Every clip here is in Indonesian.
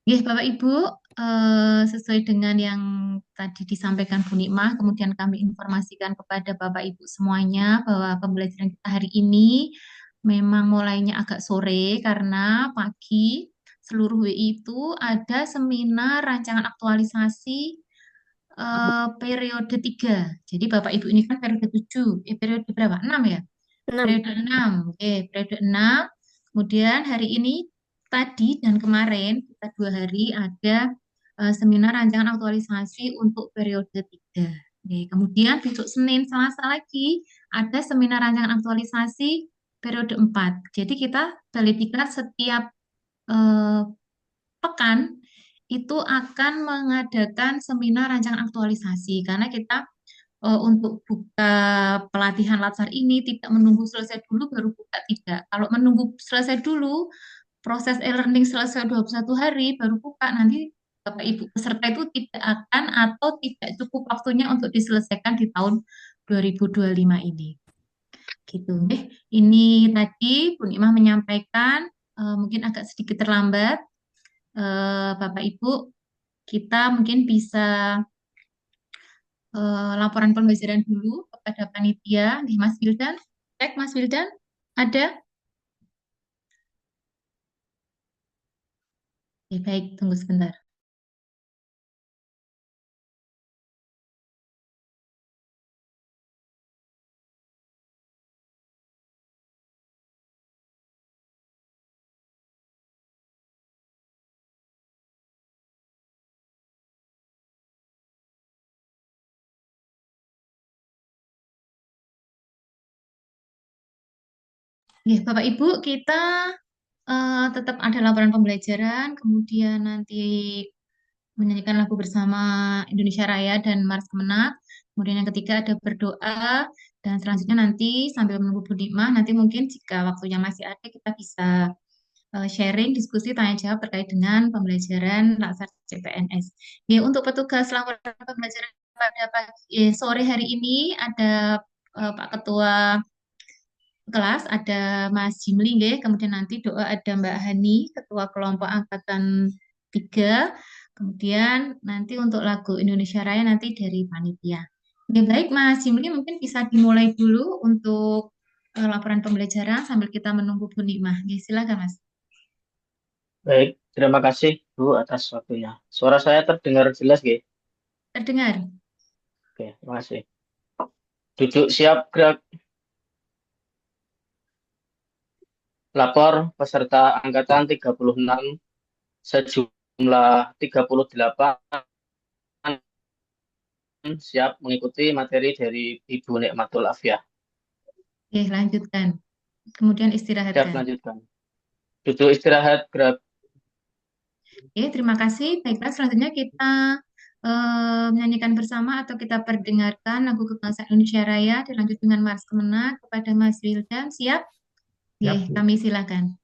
Ya, Bapak Ibu, sesuai dengan yang tadi disampaikan Bu Nikmah, kemudian kami informasikan kepada Bapak Ibu semuanya bahwa pembelajaran kita hari ini memang mulainya agak sore karena pagi seluruh WI itu ada seminar rancangan aktualisasi periode 3. Jadi Bapak Ibu ini kan periode 7, periode berapa? 6 ya? 6. Periode 6, oke, periode 6. Kemudian hari ini, tadi dan kemarin, kita 2 hari ada seminar rancangan aktualisasi untuk periode 3. Oke, kemudian besok Senin, Selasa lagi ada seminar rancangan aktualisasi periode 4. Jadi kita balik diklat setiap eh, pekan itu akan mengadakan seminar rancangan aktualisasi karena kita untuk buka pelatihan latsar ini tidak menunggu selesai dulu baru buka, tidak. Kalau menunggu selesai dulu, proses e-learning selesai 21 hari baru buka, nanti Bapak Ibu peserta itu tidak akan atau tidak cukup waktunya untuk diselesaikan di tahun 2025 ini. Gitu. Ini tadi Bu Nikmah menyampaikan, mungkin agak sedikit terlambat. Bapak Ibu, kita mungkin bisa laporan pembelajaran dulu kepada panitia. Nih, Mas Wildan, cek Mas Wildan, ada? Ya, baik, tunggu sebentar. Ya, Bapak Ibu, kita tetap ada laporan pembelajaran, kemudian nanti menyanyikan lagu bersama Indonesia Raya dan Mars Kemenang. Kemudian yang ketiga ada berdoa, dan selanjutnya nanti sambil menunggu Bu Nikmah, nanti mungkin jika waktunya masih ada kita bisa sharing, diskusi, tanya jawab terkait dengan pembelajaran Laksar CPNS. Ya, untuk petugas laporan pembelajaran pada sore hari ini ada Pak Ketua kelas, ada Mas Jimli, nggih. Kemudian nanti doa ada Mbak Hani, Ketua Kelompok Angkatan 3. Kemudian nanti untuk lagu Indonesia Raya nanti dari panitia. Oke, baik Mas Jimli, mungkin bisa dimulai dulu untuk laporan pembelajaran sambil kita menunggu Bu Nikmah. Oke, silakan Mas. Baik, terima kasih Bu atas waktunya. Suara saya terdengar jelas, G? Terdengar? Oke, terima kasih. Duduk siap gerak. Lapor peserta angkatan 36 sejumlah 38 siap mengikuti materi dari Ibu Nikmatul Afiyah. Oke, lanjutkan. Kemudian Siap istirahatkan. lanjutkan. Duduk istirahat gerak. Oke, terima kasih. Baiklah, selanjutnya kita menyanyikan bersama atau kita perdengarkan lagu kebangsaan Indonesia Raya dilanjut dengan Mars Kemenang kepada Mas Wildan. Siap? Oke, Siap, Bu. kami silakan.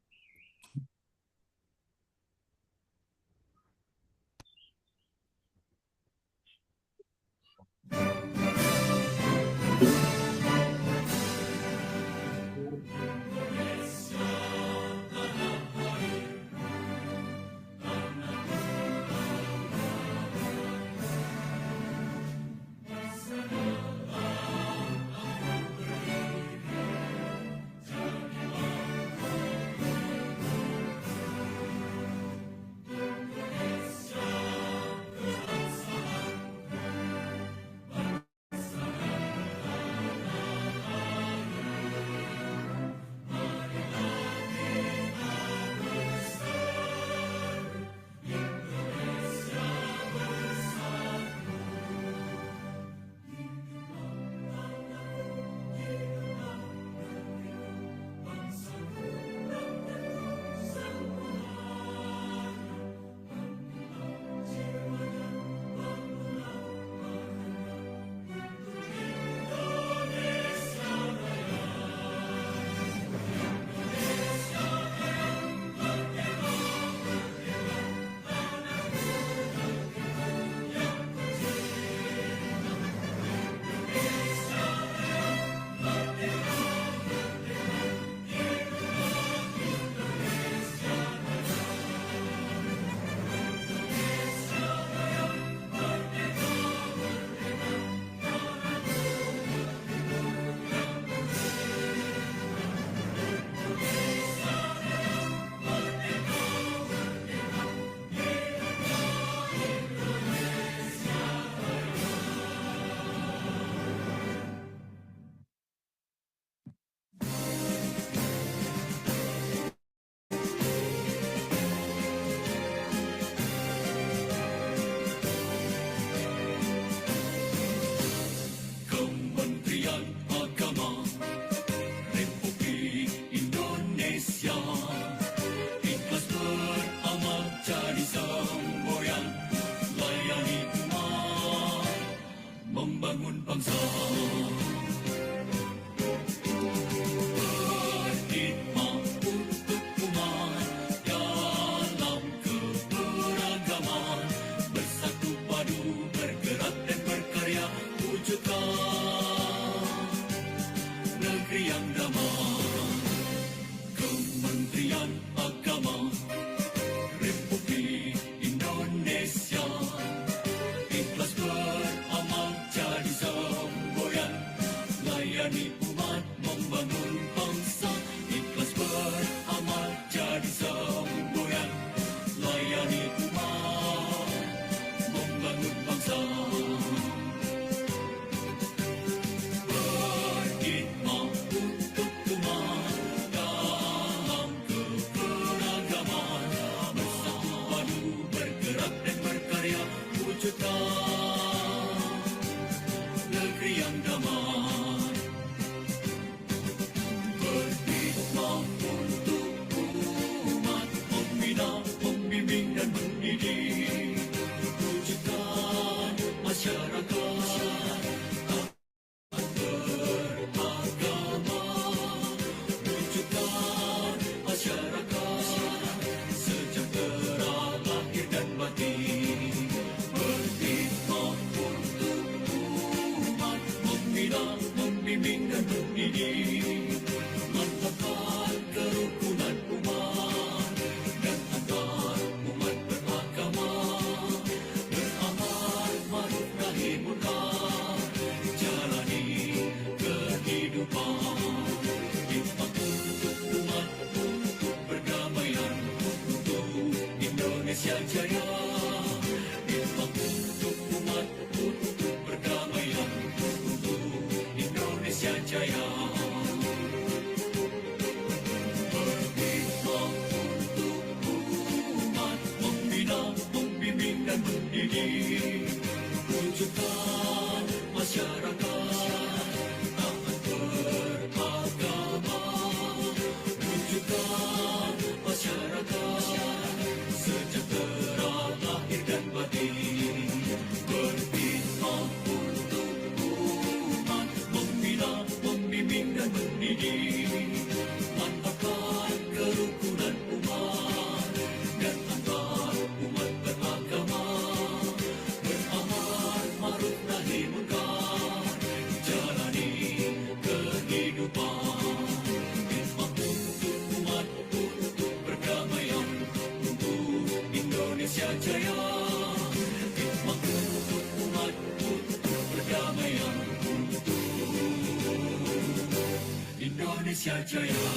Indonesia Jaya,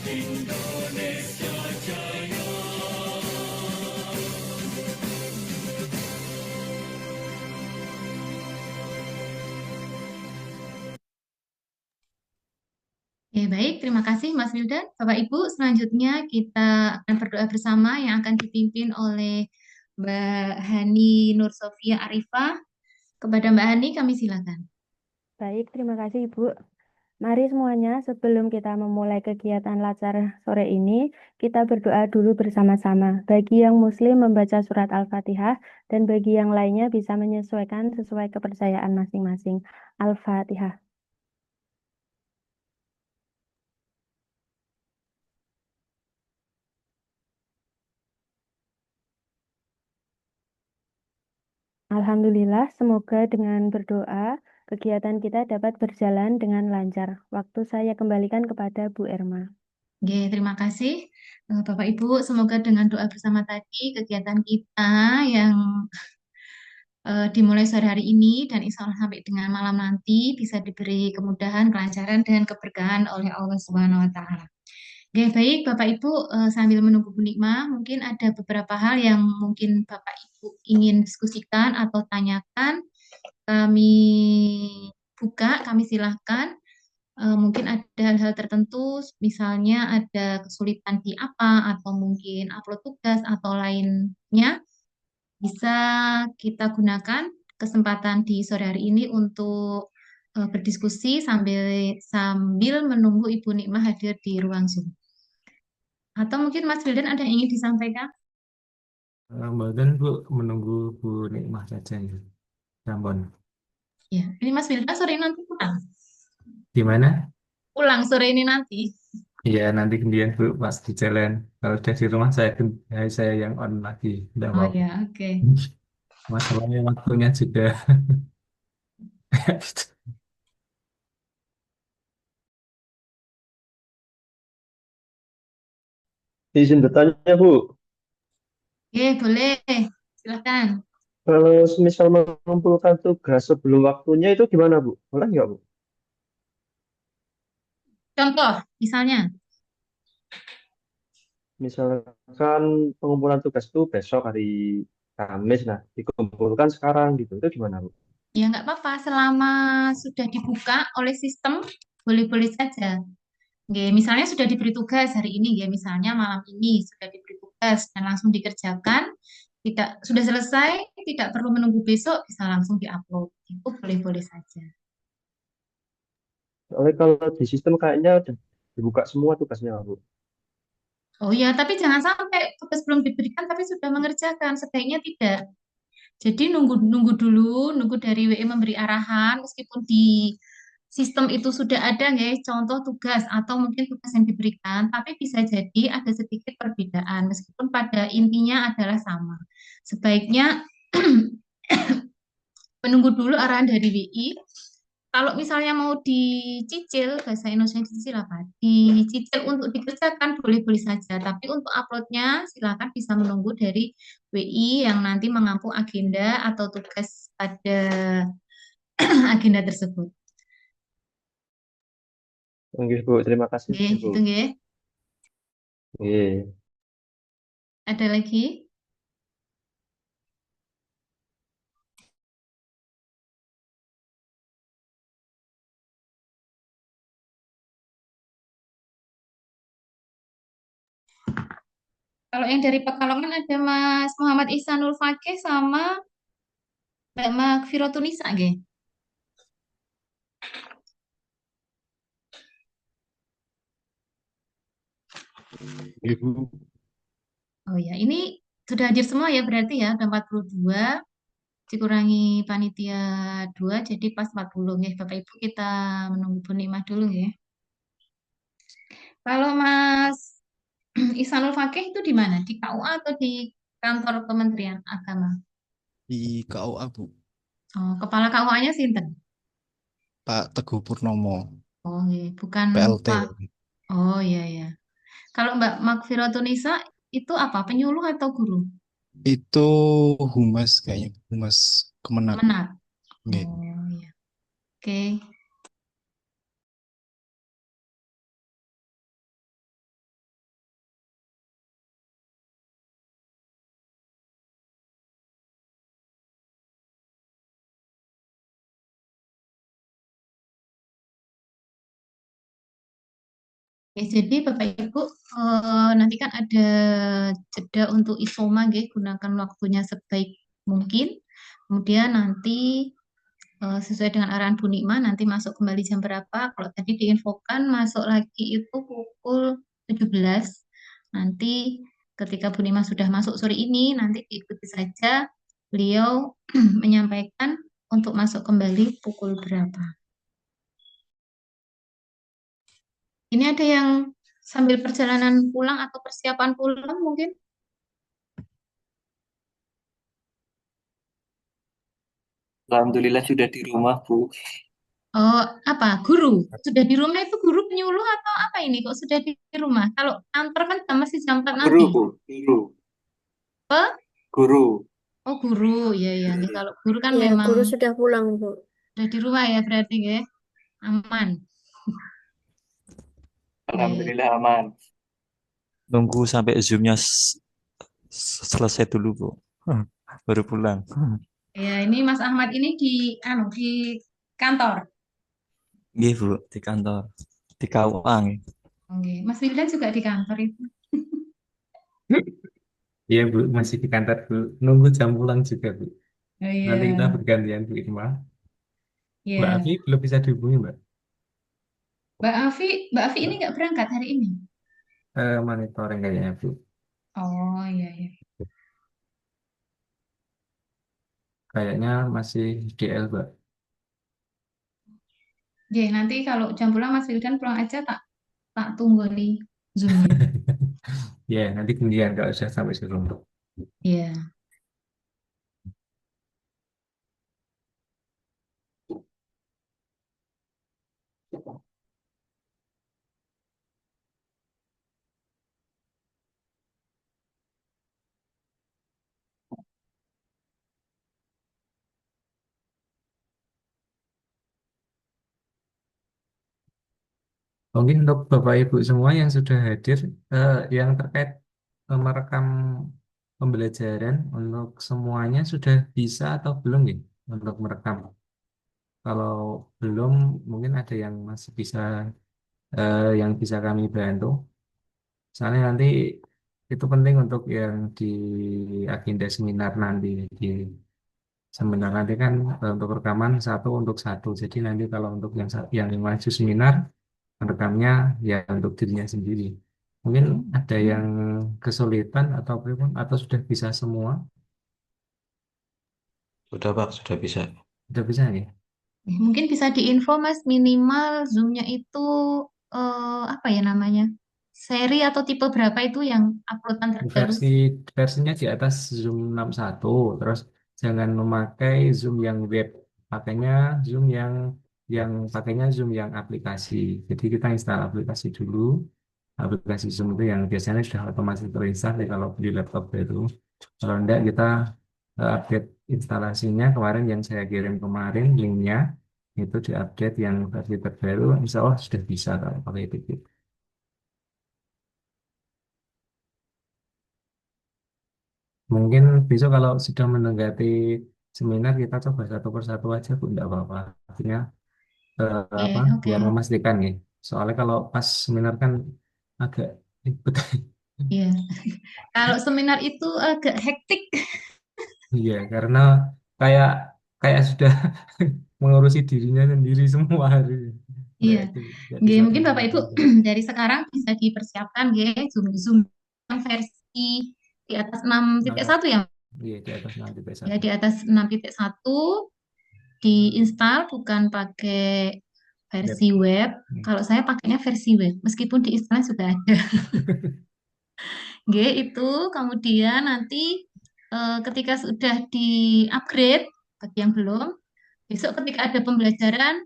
Indonesia Jaya. Oke, baik, terima kasih Mas Wildan. Bapak Ibu, selanjutnya kita akan berdoa bersama yang akan dipimpin oleh Mbak Hani Nur Sofia Arifah. Kepada Mbak Hani, kami silakan. Baik, terima kasih Ibu. Mari semuanya, sebelum kita memulai kegiatan Latsar sore ini, kita berdoa dulu bersama-sama. Bagi yang Muslim membaca surat Al-Fatihah, dan bagi yang lainnya bisa menyesuaikan sesuai kepercayaan masing-masing. Al-Fatihah. Alhamdulillah, semoga dengan berdoa, kegiatan kita dapat berjalan dengan lancar. Waktu saya kembalikan kepada Bu Erma. Oke, terima kasih. Bapak Ibu, semoga dengan doa bersama tadi kegiatan kita yang dimulai sore hari ini dan insya Allah sampai dengan malam nanti bisa diberi kemudahan, kelancaran, dan keberkahan oleh Allah Subhanahu wa Ta'ala. Oke, baik Bapak Ibu, sambil menunggu Bu Nikmah, mungkin ada beberapa hal yang mungkin Bapak Ibu ingin diskusikan atau tanyakan. Kami buka, kami silahkan. Mungkin ada hal-hal tertentu, misalnya ada kesulitan di apa, atau mungkin upload tugas atau lainnya, bisa kita gunakan kesempatan di sore hari ini untuk berdiskusi sambil sambil menunggu Ibu Nikmah hadir di ruang Zoom. Atau mungkin Mas Wildan ada yang ingin disampaikan? Bahkan Bu menunggu Bu Nikmah saja ya. Rambon. Ya, ini Mas Wildan sore ini nanti pulang. Gimana? Pulang sore ini nanti. Iya nanti kemudian Bu pas di jalan. Kalau udah di rumah saya yang on lagi. Tidak Oh apa-apa. ya, oke. Masalahnya waktunya juga. Izin bertanya, Bu. Oke, boleh. Silakan. Kalau misal mengumpulkan tugas sebelum waktunya itu gimana, Bu? Boleh nggak, Bu? Contoh, misalnya. Misalkan pengumpulan tugas itu besok hari Kamis, nah dikumpulkan sekarang gitu. Itu gimana, Bu? Ya, nggak apa-apa. Selama sudah dibuka oleh sistem, boleh-boleh saja. Oke, misalnya sudah diberi tugas hari ini, ya misalnya malam ini sudah diberi tugas dan langsung dikerjakan, tidak sudah selesai, tidak perlu menunggu besok, bisa langsung diupload. Itu boleh-boleh saja. Soalnya kalau di sistem kayaknya udah dibuka semua tugasnya, Bu. Oh ya, tapi jangan sampai tugas belum diberikan tapi sudah mengerjakan. Sebaiknya tidak. Jadi nunggu dulu, nunggu dari WE memberi arahan, meskipun di sistem itu sudah ada guys, contoh tugas atau mungkin tugas yang diberikan, tapi bisa jadi ada sedikit perbedaan, meskipun pada intinya adalah sama. Sebaiknya menunggu dulu arahan dari WI. Kalau misalnya mau dicicil, bahasa Indonesia dicicil apa? Dicicil untuk dikerjakan boleh-boleh saja, tapi untuk uploadnya silakan bisa menunggu dari WI yang nanti mengampu agenda atau tugas pada agenda tersebut. Oke, Bu. Terima kasih, Oke, Bu. gitu nggih. Oke. Ada lagi? Kalau yang dari Pekalongan ada Mas Muhammad Ihsanul Fakih sama Mbak Magfirotunisa nggih. Ibu, Oh ya, ini sudah hadir semua ya berarti ya, ada 42 dikurangi panitia 2 jadi pas 40 ya. Bapak Ibu kita menunggu Bu Nimah dulu ya. Kalau Mas Ihsanul Fakih itu di mana? Di KUA atau di kantor Kementerian Agama? di KUA Bu, Oh, kepala KUA-nya Sinten? Pak Teguh Purnomo, Oh, iya. Bukan PLT. Pak. Oh, iya ya. Kalau Mbak Magfirotunisa itu apa? Penyuluh atau guru? Itu humas kayaknya, humas Kemenag. Kemenat. Nggih. Oh, iya. Oke. Oke, jadi Bapak Ibu nanti kan ada jeda untuk isoma, nggih, gunakan waktunya sebaik mungkin. Kemudian nanti sesuai dengan arahan Bu Nikma nanti masuk kembali jam berapa? Kalau tadi diinfokan masuk lagi itu pukul 17. Nanti ketika Bu Nikma sudah masuk sore ini nanti diikuti saja beliau menyampaikan untuk masuk kembali pukul berapa. Ini ada yang sambil perjalanan pulang atau persiapan pulang mungkin? Alhamdulillah sudah di rumah, Bu. Oh, apa? Guru? Sudah di rumah itu guru penyuluh atau apa ini? Kok sudah di rumah? Kalau kantor kan masih jam 4 Guru, nanti. Bu. Guru. Apa? Guru. Oh, guru. Ya, ya. Nih, kalau guru kan Ya, memang guru sudah pulang, Bu. sudah di rumah ya berarti ya. Aman. Ya. Alhamdulillah aman. Nunggu sampai Zoom-nya selesai dulu, Bu. Baru pulang. Ya, ini Mas Ahmad ini di kantor. Iya, Bu, di kantor. Di KUA. nggih. Oke. Mas Wildan juga di kantor itu. Iya Bu, masih di kantor Bu. Nunggu jam pulang juga Bu. Oh Nanti kita iya. bergantian Bu Irma. Mbak Iya. Afi belum bisa dihubungi Mbak. Mbak Afi ini nggak berangkat hari ini. Monitoring kayaknya Bu. Oh iya iya. Kayaknya masih DL Mbak. Oke, nanti kalau jam pulang Mas Wildan pulang aja tak tak tunggu nih Zoom-nya. Ya, nanti kemudian kalau sudah sampai di rumah. Iya. Mungkin untuk Bapak Ibu semua yang sudah hadir, yang terkait merekam pembelajaran untuk semuanya sudah bisa atau belum nih untuk merekam? Kalau belum, mungkin ada yang masih bisa, yang bisa kami bantu. Soalnya nanti itu penting untuk yang di agenda seminar nanti. Di seminar nanti kan untuk rekaman satu untuk satu. Jadi nanti kalau untuk yang maju seminar, rekamnya ya untuk dirinya sendiri. Mungkin ada yang kesulitan atau apapun, atau sudah bisa semua? Sudah, Pak, sudah bisa. Sudah bisa ya? Mungkin bisa diinfo Mas minimal Zoom-nya itu apa ya namanya? Seri atau tipe berapa itu yang uploadan terbaru? Versinya di atas Zoom 61, terus jangan memakai Zoom yang web, pakainya Zoom pakainya Zoom yang aplikasi. Jadi kita install aplikasi dulu, aplikasi Zoom itu yang biasanya sudah otomatis terinstall ya kalau di laptop itu. Kalau enggak kita update instalasinya kemarin yang saya kirim kemarin linknya itu diupdate yang versi terbaru, insya Allah sudah bisa kalau pakai itu. Mungkin besok kalau sudah mendekati seminar kita coba satu persatu aja Bu, enggak apa-apa. Artinya apa Oke, oke. biar memastikan nih. Soalnya kalau pas seminar kan agak ribet. Iya. Kalau seminar itu agak hektik. Iya, karena kayak kayak sudah mengurusi dirinya sendiri semua hari. Iya. Nggak Nggih, bisa mungkin Bapak Ibu kemana-mana. dari sekarang bisa dipersiapkan nggih Zoom yang versi di atas enam titik Nah, satu ya. iya di atas nanti Ya, satu. di atas 6.1 diinstal bukan pakai Web. versi web. Hmm. Kalau saya pakainya versi web, meskipun di instalnya sudah ada. G itu kemudian nanti ketika sudah di-upgrade, bagi yang belum, besok ketika ada pembelajaran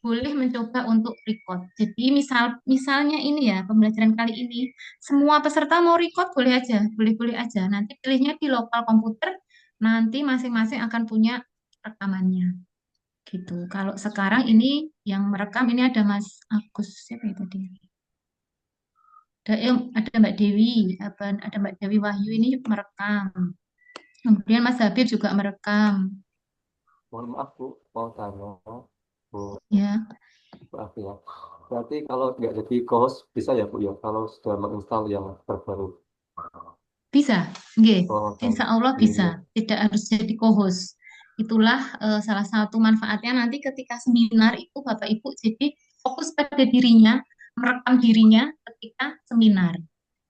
boleh mencoba untuk record. Jadi misalnya ini ya pembelajaran kali ini semua peserta mau record boleh aja, boleh-boleh aja. Nanti pilihnya di lokal komputer, nanti masing-masing akan punya rekamannya gitu. Kalau sekarang ini yang merekam ini ada Mas Agus siapa itu tadi? Ada Mbak Dewi, ada Mbak Dewi Wahyu ini merekam. Kemudian Mas Habib juga merekam. Mohon maaf Bu, mau tanya Bu, Ya, maaf ya. Berarti kalau nggak jadi co-host bisa ya Bu ya, kalau sudah menginstal yang terbaru. bisa. Nggih, Oh, Insya baik. Allah bisa. Iya. Tidak harus jadi co-host. Itulah salah satu manfaatnya nanti ketika seminar itu Bapak Ibu jadi fokus pada dirinya, merekam dirinya ketika seminar.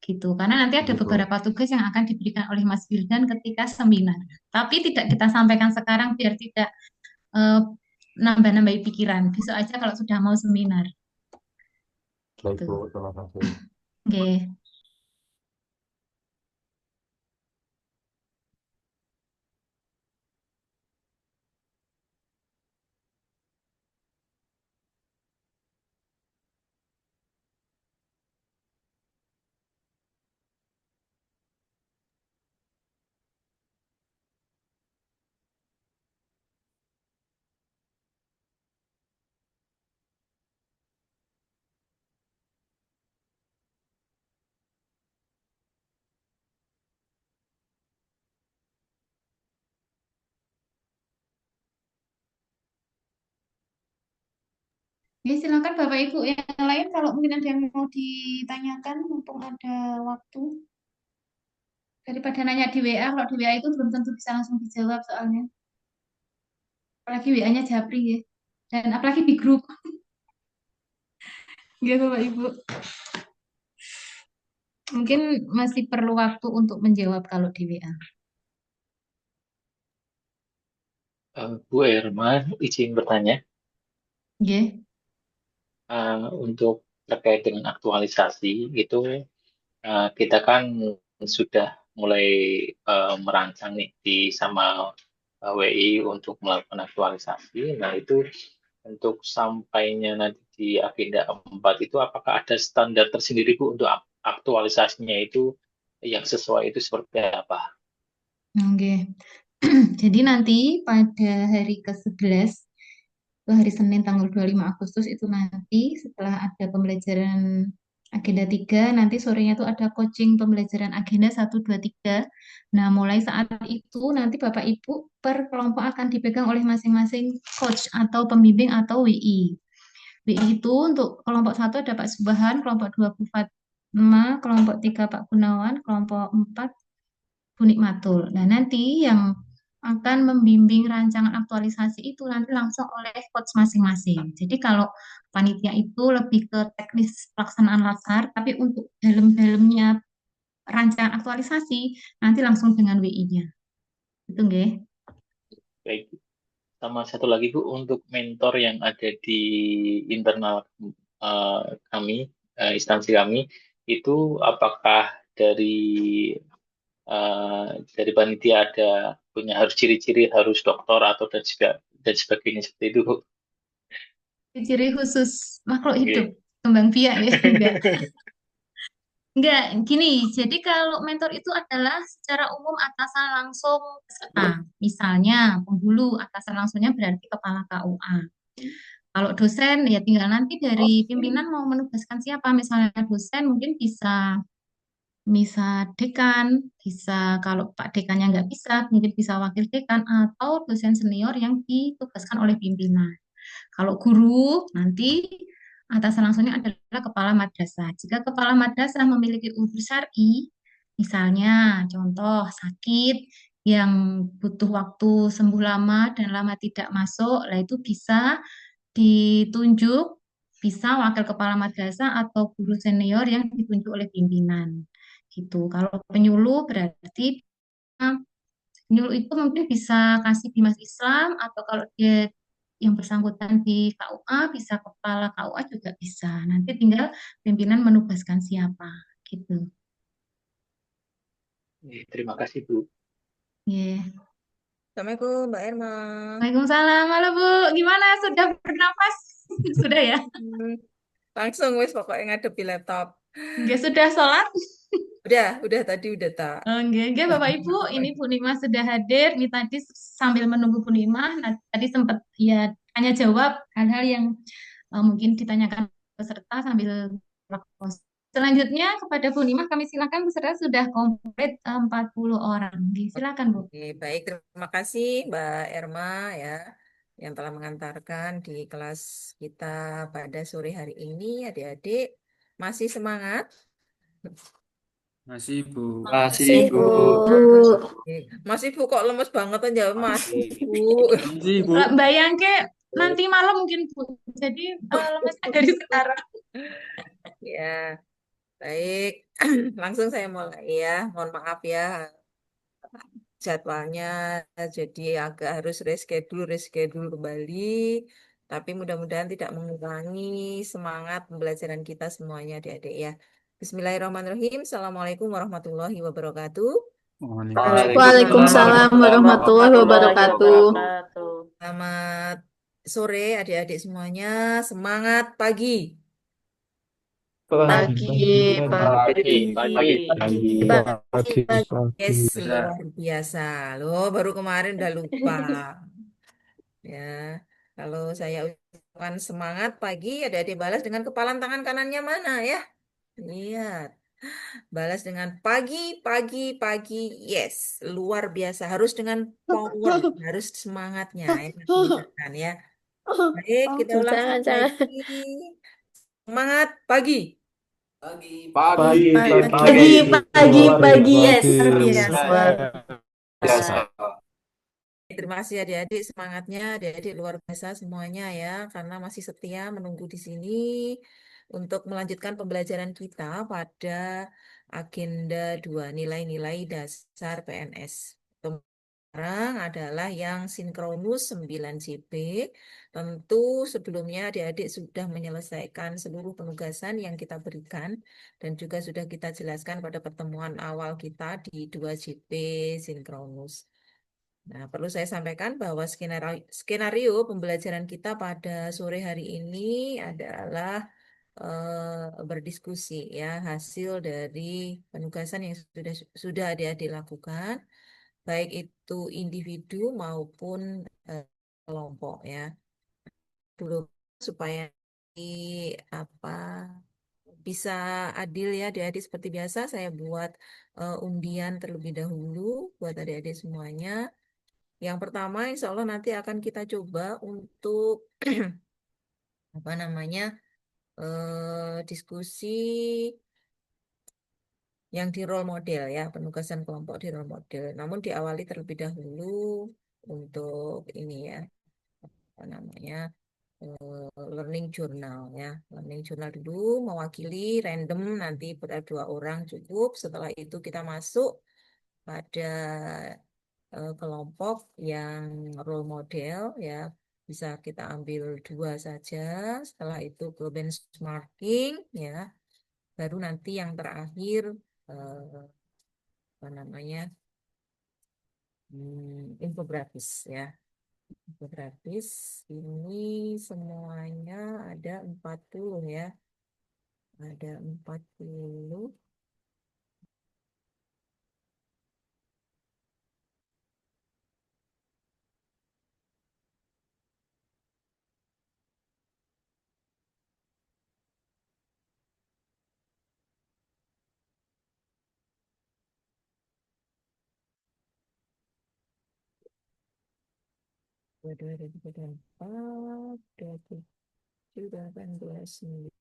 Gitu. Karena nanti ada Gitu. beberapa tugas yang akan diberikan oleh Mas Wildan ketika seminar. Tapi tidak kita sampaikan sekarang biar tidak eh, nambah-nambahi pikiran. Besok aja kalau sudah mau seminar. Baik Gitu. Bu, terima kasih. Oke. Ya, silakan Bapak Ibu yang lain kalau mungkin ada yang mau ditanyakan mumpung ada waktu. Daripada nanya di WA, kalau di WA itu belum tentu bisa langsung dijawab soalnya. Apalagi WA-nya Japri ya. Dan apalagi di grup. Ya Bapak Ibu. Mungkin masih perlu waktu untuk menjawab kalau di WA. Bu Irma, izin bertanya, Ya. untuk terkait dengan aktualisasi itu kita kan sudah mulai merancang nih di sama WI untuk melakukan aktualisasi. Nah itu untuk sampainya nanti di agenda 4 itu apakah ada standar tersendiri Bu untuk aktualisasinya itu yang sesuai itu seperti apa? Oke. Jadi nanti pada hari ke-11 itu hari Senin tanggal 25 Agustus itu nanti setelah ada pembelajaran agenda 3 nanti sorenya itu ada coaching pembelajaran agenda 1, 2, 3. Nah, mulai saat itu nanti Bapak Ibu per kelompok akan dipegang oleh masing-masing coach atau pembimbing atau WI. WI itu untuk kelompok 1 ada Pak Subahan, kelompok 2 Bu Fatma, kelompok 3 Pak Gunawan, kelompok 4 Bu Nikmatul. Nah, nanti yang akan membimbing rancangan aktualisasi itu nanti langsung oleh coach masing-masing. Jadi kalau panitia itu lebih ke teknis pelaksanaan latsar, tapi untuk dalam-dalamnya rancangan aktualisasi nanti langsung dengan WI-nya. Itu nggih. Baik. Sama satu lagi Bu, untuk mentor yang ada di internal kami, instansi kami, itu apakah dari panitia ada punya harus ciri-ciri harus doktor atau dan sebagainya seperti itu Bu? Ciri khusus makhluk hidup, Oke. kembang biak ya, enggak. Enggak, gini, jadi kalau mentor itu adalah secara umum atasan langsung peserta. Misalnya penghulu, atasan langsungnya berarti kepala KUA. Kalau dosen ya tinggal nanti dari pimpinan mau menugaskan siapa. Misalnya dosen mungkin bisa dekan, bisa kalau Pak dekannya nggak bisa, mungkin bisa wakil dekan atau dosen senior yang ditugaskan oleh pimpinan. Kalau guru nanti atasan langsungnya adalah kepala madrasah. Jika kepala madrasah memiliki udzur syar'i, misalnya contoh sakit yang butuh waktu sembuh lama dan lama tidak masuk, lah itu bisa ditunjuk, bisa wakil kepala madrasah atau guru senior yang ditunjuk oleh pimpinan. Gitu. Kalau penyuluh berarti penyuluh itu mungkin bisa kasih bimas Islam atau kalau dia yang bersangkutan di KUA bisa kepala KUA juga bisa. Nanti tinggal pimpinan menugaskan siapa gitu. Terima kasih, Bu. Yeah. Assalamualaikum Mbak Irma. Waalaikumsalam. Halo Bu, gimana? Sudah bernafas? Sudah ya? Langsung wis pokoknya ngadepi laptop. Nggak sudah sholat? Udah tadi udah tak. Enggak, Bapak Ibu, ini Bu Nima sudah hadir. Ini tadi sambil menunggu Bu Nima, nah, tadi sempat ya tanya jawab hal-hal yang mungkin ditanyakan peserta sambil proses. Selanjutnya kepada Bu Nima kami silakan peserta sudah komplit 40 orang. Silakan Bu. Oke, baik, terima kasih Mbak Irma ya yang telah mengantarkan di kelas kita pada sore hari ini. Adik-adik masih semangat? Masih, Bu. Masih, Bu. Oke. Masih Bu kok lemes banget aja masih Bu. Masih, Bu. Bayangke nanti malam mungkin Bu. Jadi lemesnya dari sekarang. Ya, baik. Langsung saya mulai ya. Mohon maaf ya jadwalnya jadi agak harus reschedule kembali. Tapi mudah-mudahan tidak mengurangi semangat pembelajaran kita semuanya adik-adik ya. Bismillahirrahmanirrahim. Assalamualaikum warahmatullahi wabarakatuh. Waalaikumsalam warahmatullahi wabarakatuh. Selamat sore adik-adik semuanya. Semangat pagi. Pagi. Yes, luar biasa. Loh, baru kemarin udah lupa. Ya, kalau saya ucapkan semangat pagi, adik-adik balas dengan kepalan tangan kanannya mana ya? Lihat. Balas dengan pagi, pagi, pagi. Yes, luar biasa. Harus dengan power, harus semangatnya ya, kan ya. Baik, kita ulang Jangan. lagi. Semangat pagi. Pagi. Yes, luar biasa. Terima kasih adik-adik semangatnya, adik-adik luar biasa semuanya ya, karena masih setia menunggu di sini untuk melanjutkan pembelajaran kita pada agenda 2 nilai-nilai dasar PNS. Sekarang adalah yang sinkronus 9JP. Tentu sebelumnya adik-adik sudah menyelesaikan seluruh penugasan yang kita berikan dan juga sudah kita jelaskan pada pertemuan awal kita di 2JP sinkronus. Nah, perlu saya sampaikan bahwa skenario pembelajaran kita pada sore hari ini adalah berdiskusi ya hasil dari penugasan yang sudah adik-adik lakukan, baik itu individu maupun kelompok ya. Dulu supaya di apa bisa adil ya adik-adik seperti biasa saya buat undian terlebih dahulu buat adik-adik semuanya. Yang pertama, insya Allah nanti akan kita coba untuk apa namanya diskusi yang di role model ya, penugasan kelompok di role model. Namun diawali terlebih dahulu untuk ini ya, apa namanya learning journal ya, learning journal dulu mewakili random nanti pada 2 orang cukup. Setelah itu kita masuk pada kelompok yang role model ya, bisa kita ambil 2 saja. Setelah itu ke benchmarking ya, baru nanti yang terakhir apa namanya infografis ya. Infografis ini semuanya ada 40 ya, ada 40. Dua, dua, dua, tiga, dua, empat, 27. 2026,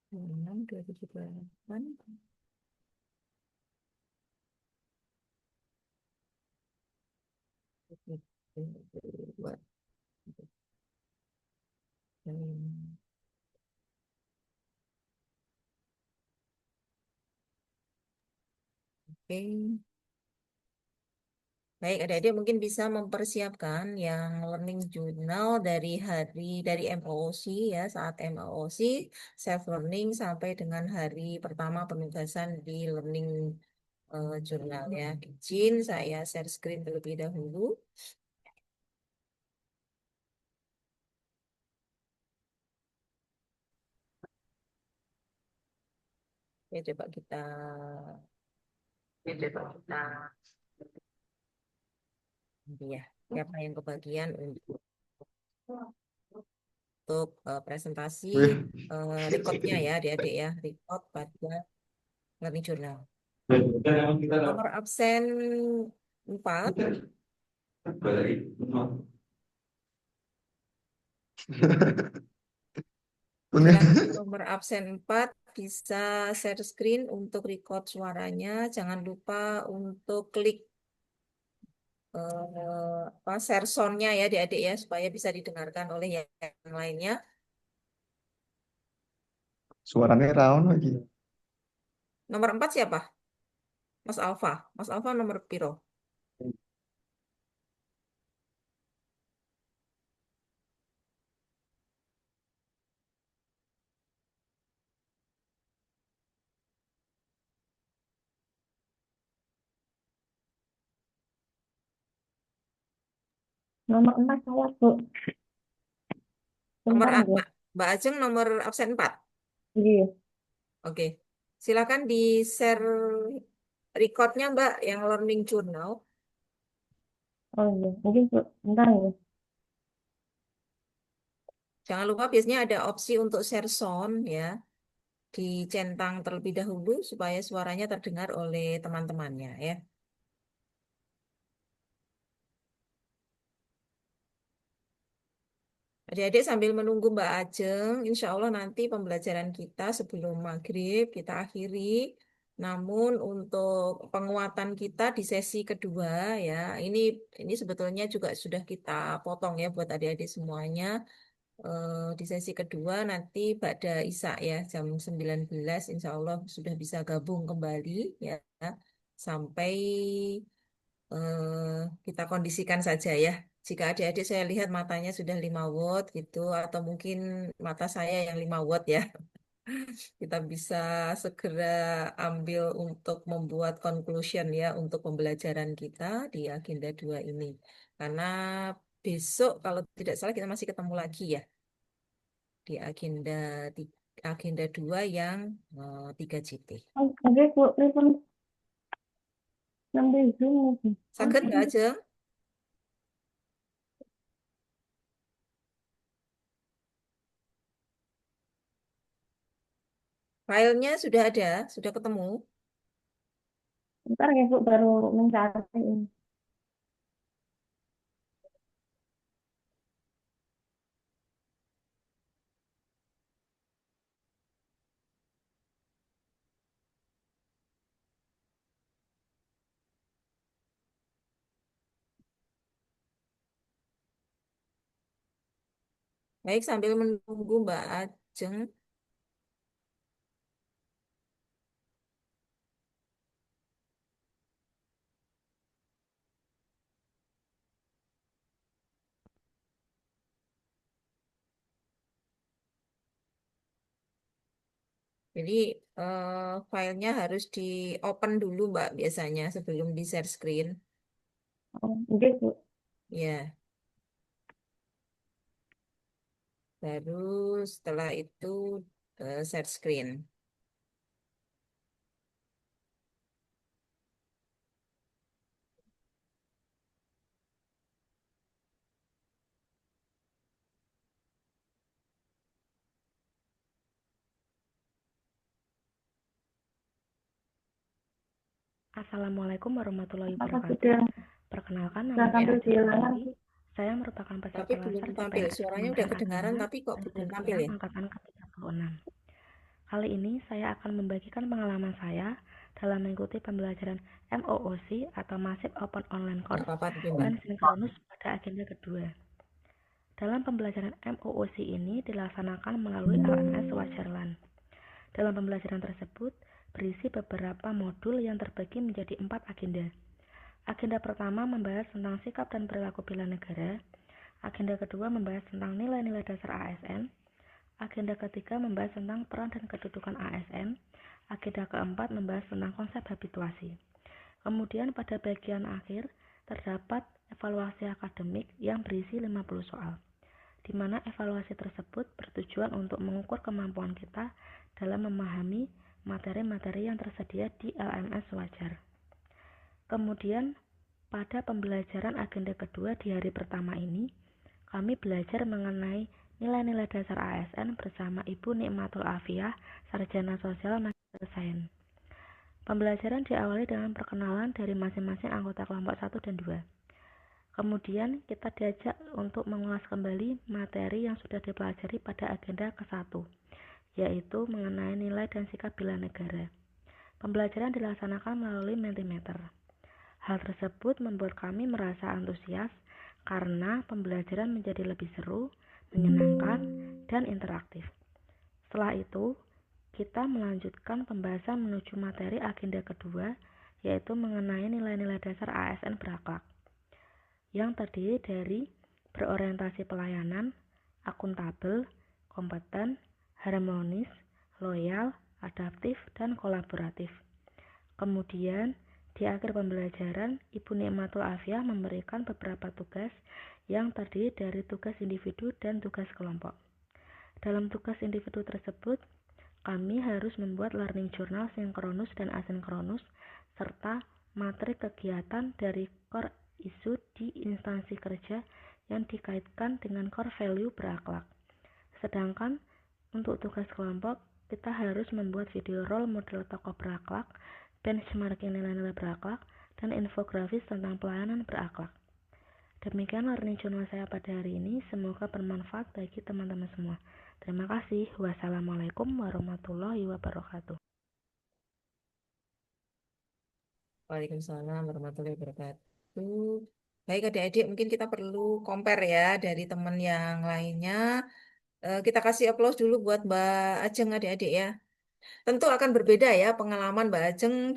2028. Buat Oke. Baik, adik-adik mungkin bisa mempersiapkan yang learning journal dari MOOC ya, saat MOOC self learning sampai dengan hari pertama penugasan di learning journal ya. Izin saya share screen terlebih dahulu. Ya, coba kita ya, siapa yang kebagian untuk presentasi recordnya ya, adik-adik ya, record pada learning journal. Nomor absen 4. Silakan nomor absen 4 bisa share screen untuk record suaranya. Jangan lupa untuk klik share sound-nya ya adik-adik ya, supaya bisa didengarkan oleh yang lainnya. Suaranya rawan lagi. Nomor 4 siapa? Mas Alfa. Mas Alfa nomor piro? Nomor 4 saya, Bu. Nomor Bentar, Bu. Mbak Ajeng nomor absen 4. Iya. Oke. Silakan di-share recordnya Mbak yang learning journal. Oh iya, mungkin Bu. Bentar ya. Jangan lupa biasanya ada opsi untuk share sound ya. Dicentang terlebih dahulu supaya suaranya terdengar oleh teman-temannya ya. Adik-adik sambil menunggu Mbak Ajeng, insya Allah nanti pembelajaran kita sebelum maghrib kita akhiri. Namun untuk penguatan kita di sesi kedua ya, ini sebetulnya juga sudah kita potong ya buat adik-adik semuanya. Di sesi kedua nanti pada Isya ya jam 19 insya Allah sudah bisa gabung kembali ya sampai kita kondisikan saja ya. Jika adik-adik saya lihat matanya sudah 5 watt gitu atau mungkin mata saya yang 5 watt ya. Kita bisa segera ambil untuk membuat conclusion ya untuk pembelajaran kita di agenda 2 ini. Karena besok kalau tidak salah kita masih ketemu lagi ya di agenda 2 yang 3JT. Oke, Bu. Telepon sampai Zoom. Saged Mbak Ajeng? Filenya sudah ada, sudah ketemu. Bentar ya, Bu. Baru mencari ini. Baik, sambil menunggu Mbak Ajeng. Jadi filenya harus di open dulu Mbak biasanya sebelum di share screen. Oh, oke, Bu. Ya, baru setelah itu share screen. Assalamualaikum warahmatullahi Apakah wabarakatuh. sudah Perkenalkan nama sudah saya tampil di Ajeng layar, Putri. Bu? Saya merupakan Tapi peserta belum latsar tampil. CPNS Suaranya udah Kementerian kedengaran, Agama tapi kok belum Presiden tampil ke-6 ya? Angkatan ke-36. Kali ini saya akan membagikan pengalaman saya dalam mengikuti pembelajaran MOOC atau Massive Open Online Nggak Course apa-apa, tapi Mbak. dan sinkronus pada agenda kedua. Dalam pembelajaran MOOC ini dilaksanakan melalui LMS Wajarlan. Dalam pembelajaran tersebut berisi beberapa modul yang terbagi menjadi 4 agenda. Agenda pertama membahas tentang sikap dan perilaku bela negara. Agenda kedua membahas tentang nilai-nilai dasar ASN. Agenda ketiga membahas tentang peran dan kedudukan ASN. Agenda keempat membahas tentang konsep habituasi. Kemudian pada bagian akhir terdapat evaluasi akademik yang berisi 50 soal, di mana evaluasi tersebut bertujuan untuk mengukur kemampuan kita dalam memahami materi-materi yang tersedia di LMS Wajar. Kemudian pada pembelajaran agenda kedua di hari pertama ini, kami belajar mengenai nilai-nilai dasar ASN bersama Ibu Nikmatul Afiah, Sarjana Sosial Magister Sains. Pembelajaran diawali dengan perkenalan dari masing-masing anggota kelompok 1 dan 2. Kemudian kita diajak untuk mengulas kembali materi yang sudah dipelajari pada agenda ke-1, yaitu mengenai nilai dan sikap bela negara. Pembelajaran dilaksanakan melalui Mentimeter. Hal tersebut membuat kami merasa antusias karena pembelajaran menjadi lebih seru, menyenangkan, dan interaktif. Setelah itu, kita melanjutkan pembahasan menuju materi agenda kedua, yaitu mengenai nilai-nilai dasar ASN berakhlak, yang terdiri dari berorientasi pelayanan, akuntabel, kompeten, harmonis, loyal, adaptif, dan kolaboratif. Kemudian, di akhir pembelajaran, Ibu Nikmatul Afiah memberikan beberapa tugas yang terdiri dari tugas individu dan tugas kelompok. Dalam tugas individu tersebut, kami harus membuat learning journal sinkronus dan asinkronus, serta materi kegiatan dari core isu di instansi kerja yang dikaitkan dengan core value berakhlak. Sedangkan untuk tugas kelompok, kita harus membuat video role model tokoh berakhlak, benchmarking nilai-nilai berakhlak, dan infografis tentang pelayanan berakhlak. Demikian learning journal saya pada hari ini. Semoga bermanfaat bagi teman-teman semua. Terima kasih. Wassalamualaikum warahmatullahi wabarakatuh. Waalaikumsalam warahmatullahi wabarakatuh. Baik adik-adik, mungkin kita perlu compare ya dari teman yang lainnya. Kita kasih applause dulu buat Mbak Ajeng adik-adik ya. Tentu akan berbeda ya pengalaman Mbak Ajeng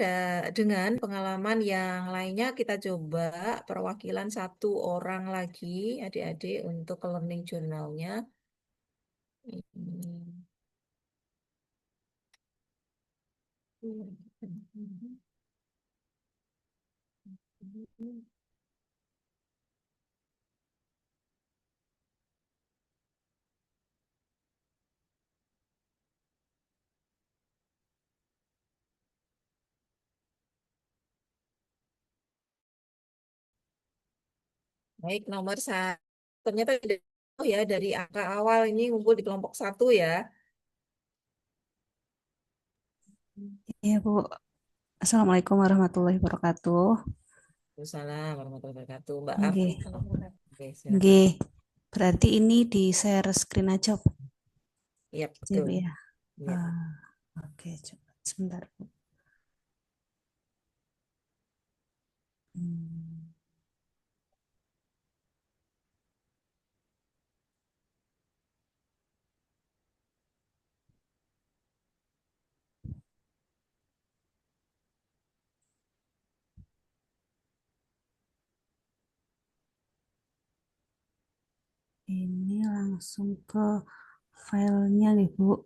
dengan pengalaman yang lainnya. Kita coba perwakilan satu orang lagi adik-adik untuk learning journalnya. Baik, nomor satu. Ternyata tidak tahu ya dari angka awal ini ngumpul di kelompok 1 ya. Iya, Bu. Assalamualaikum warahmatullahi wabarakatuh. Waalaikumsalam warahmatullahi wabarakatuh. Mbak Oke, Afri. Oke, silakan. oke. Berarti ini di share screen aja, Bu. Iya, Gitu, betul. Bu, ya. Iya. Oke, coba sebentar, Bu. Hmm. Ini langsung ke filenya nih, Bu.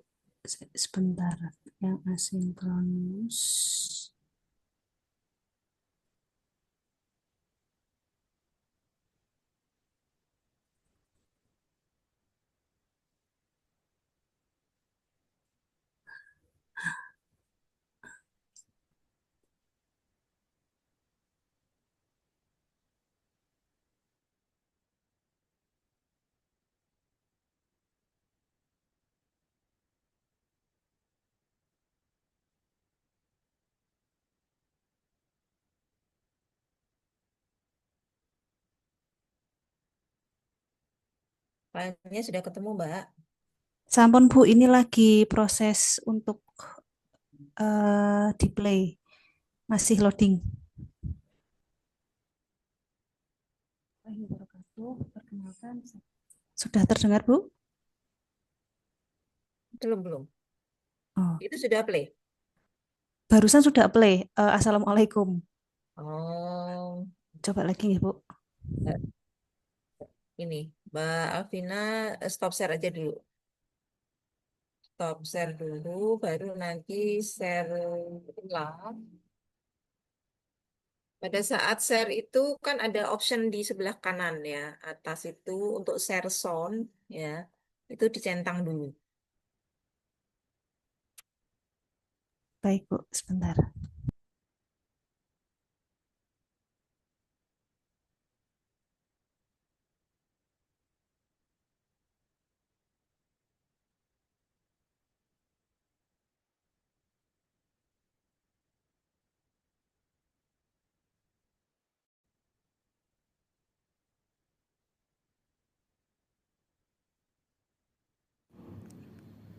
Sebentar, yang asinkronus. Filenya sudah ketemu, Mbak. Sampun Bu, ini lagi proses untuk di play. Masih loading. Perkenalkan. Sudah terdengar, Bu? Belum. Oh, Itu sudah play. barusan sudah play. Assalamualaikum. Oh, Coba lagi ya, Bu. ini Mbak Alvina stop share aja dulu. Stop share dulu, baru nanti share ulang. Pada saat share itu kan ada option di sebelah kanan ya, atas itu untuk share sound ya, itu dicentang dulu. Baik, Bu. Sebentar.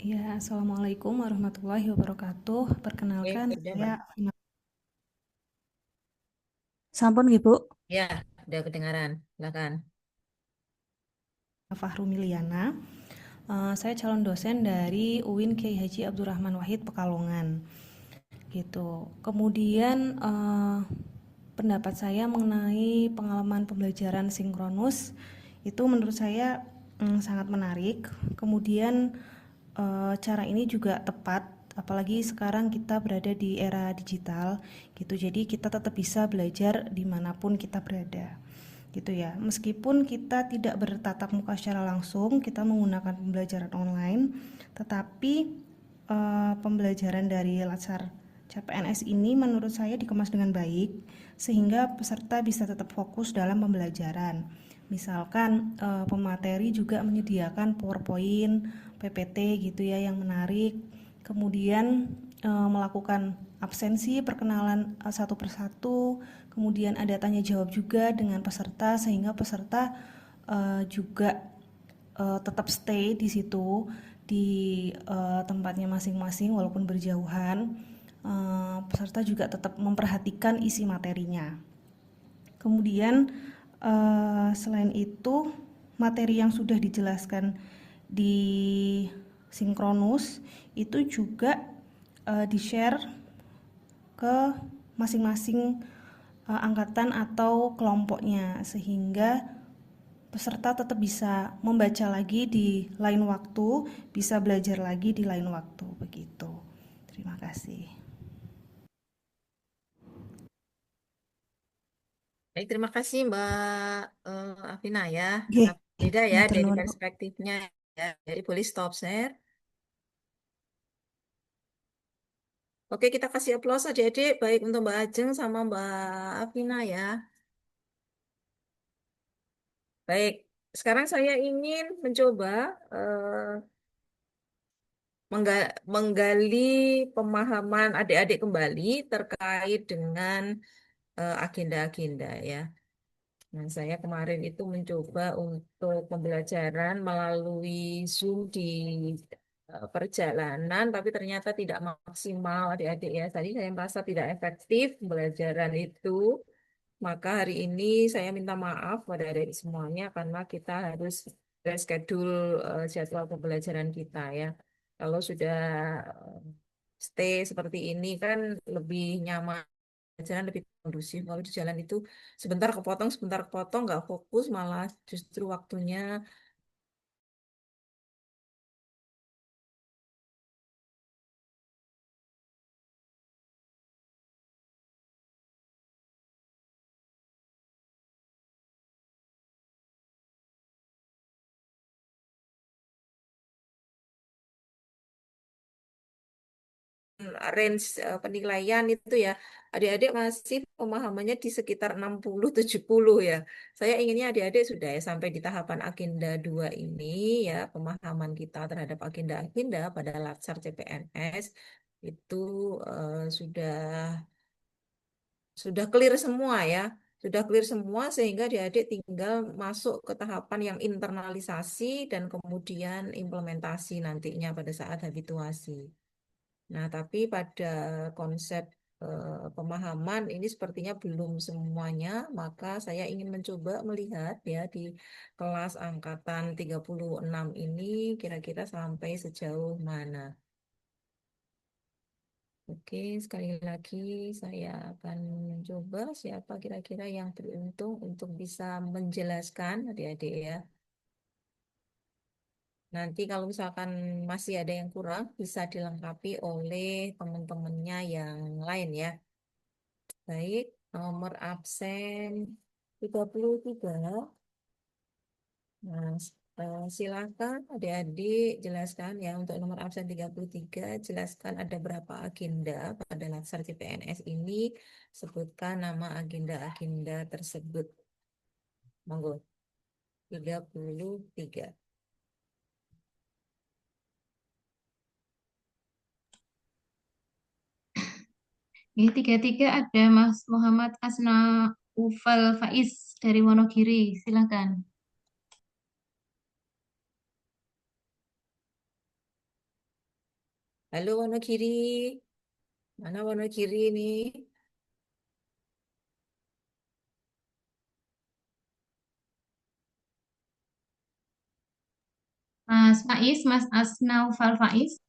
Ya, Assalamualaikum warahmatullahi wabarakatuh. Perkenalkan, Sudah, saya Mbak. Sampun nggih, Bu. Ya, udah kedengaran. Silakan. Fahrumi Liana. Saya calon dosen dari UIN Kiai Haji Abdurrahman Wahid Pekalongan. Gitu. Kemudian pendapat saya mengenai pengalaman pembelajaran sinkronus itu menurut saya sangat menarik. Kemudian cara ini juga tepat, apalagi sekarang kita berada di era digital gitu. Jadi kita tetap bisa belajar dimanapun kita berada gitu ya. Meskipun kita tidak bertatap muka secara langsung, kita menggunakan pembelajaran online, tetapi pembelajaran dari latsar CPNS ini menurut saya dikemas dengan baik sehingga peserta bisa tetap fokus dalam pembelajaran. Misalkan pemateri juga menyediakan PowerPoint, PPT gitu ya yang menarik. Kemudian melakukan absensi, perkenalan satu persatu, kemudian ada tanya jawab juga dengan peserta sehingga peserta juga tetap stay di situ di tempatnya masing-masing walaupun berjauhan. Peserta juga tetap memperhatikan isi materinya. Kemudian selain itu materi yang sudah dijelaskan di sinkronus itu juga di-share ke masing-masing angkatan atau kelompoknya sehingga peserta tetap bisa membaca lagi di lain waktu, bisa belajar lagi di lain waktu begitu. Terima kasih. Baik, terima kasih Mbak Afina ya. Nggih, Beda ya matur dari nuwun, Bu. perspektifnya ya. Jadi boleh stop share. Oke, kita kasih aplaus adik-adik baik untuk Mbak Ajeng sama Mbak Afina ya. Baik, sekarang saya ingin mencoba menggali pemahaman adik-adik kembali terkait dengan agenda-agenda ya. Nah, saya kemarin itu mencoba untuk pembelajaran melalui Zoom di perjalanan, tapi ternyata tidak maksimal adik-adik ya. Tadi saya merasa tidak efektif pembelajaran itu. Maka hari ini saya minta maaf pada adik semuanya karena kita harus reschedule jadwal pembelajaran kita ya. Kalau sudah eh, stay seperti ini kan lebih nyaman, jalan lebih kondusif. Kalau di jalan itu sebentar kepotong, nggak fokus, malah justru waktunya range penilaian itu ya. Adik-adik masih pemahamannya di sekitar 60-70 ya. Saya inginnya adik-adik sudah ya sampai di tahapan agenda 2 ini ya, pemahaman kita terhadap agenda-agenda pada Latsar CPNS itu sudah clear semua ya. Sudah clear semua sehingga adik-adik tinggal masuk ke tahapan yang internalisasi dan kemudian implementasi nantinya pada saat habituasi. Nah, tapi pada konsep pemahaman ini sepertinya belum semuanya, maka saya ingin mencoba melihat ya di kelas angkatan 36 ini kira-kira sampai sejauh mana. Oke, sekali lagi saya akan mencoba siapa kira-kira yang beruntung untuk bisa menjelaskan adik-adik ya. Nanti kalau misalkan masih ada yang kurang, bisa dilengkapi oleh teman-temannya yang lain ya. Baik, nomor absen 33. Nah, silakan adik-adik jelaskan ya untuk nomor absen 33, jelaskan ada berapa agenda pada Latsar CPNS ini, sebutkan nama agenda-agenda tersebut. Monggo, 33. Ini tiga-tiga ada Mas Muhammad Asna Ufal Faiz dari Wonogiri. Silakan. Halo Wonogiri, mana Wonogiri ini? Mas Faiz, Mas Asna Ufal Faiz.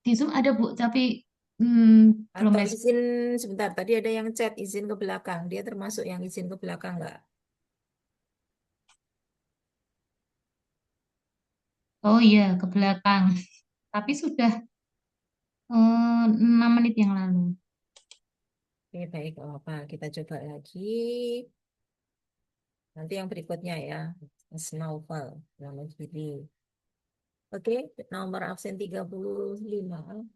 Di Zoom ada Bu, tapi belum Atau masuk. izin sebentar, tadi ada yang chat izin ke belakang, dia termasuk yang izin ke belakang nggak? Oh iya, ke belakang. Tapi sudah 6 menit yang lalu. Oke, baik, nggak apa. Kita coba lagi. Nanti yang berikutnya ya, Mas Naufal, Wonogiri. Oke, nomor absen 35.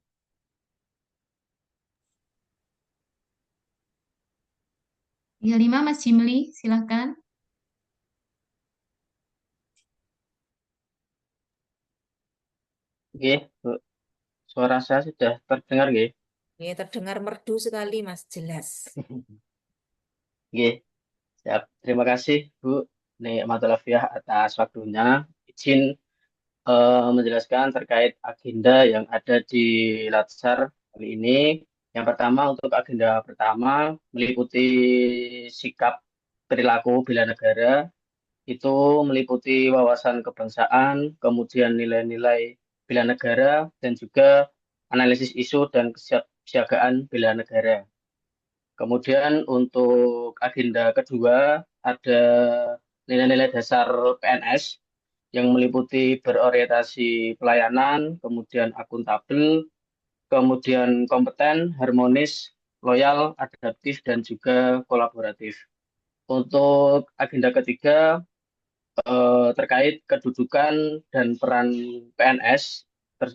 Ya 5 Mas Jimli, silakan. Oke, Bu. Suara saya sudah terdengar, nggih? Ini terdengar merdu sekali, Mas, jelas. Nggih, siap. Terima kasih, Bu Nikmatul Afiah atas waktunya. Izin menjelaskan terkait agenda yang ada di Latsar kali ini. Yang pertama, untuk agenda pertama meliputi sikap perilaku bela negara, itu meliputi wawasan kebangsaan, kemudian nilai-nilai bela negara, dan juga analisis isu dan kesiapsiagaan bela negara. Kemudian untuk agenda kedua ada nilai-nilai dasar PNS yang meliputi berorientasi pelayanan, kemudian akuntabel, kemudian kompeten, harmonis, loyal, adaptif, dan juga kolaboratif. Untuk agenda ketiga terkait kedudukan dan peran PNS,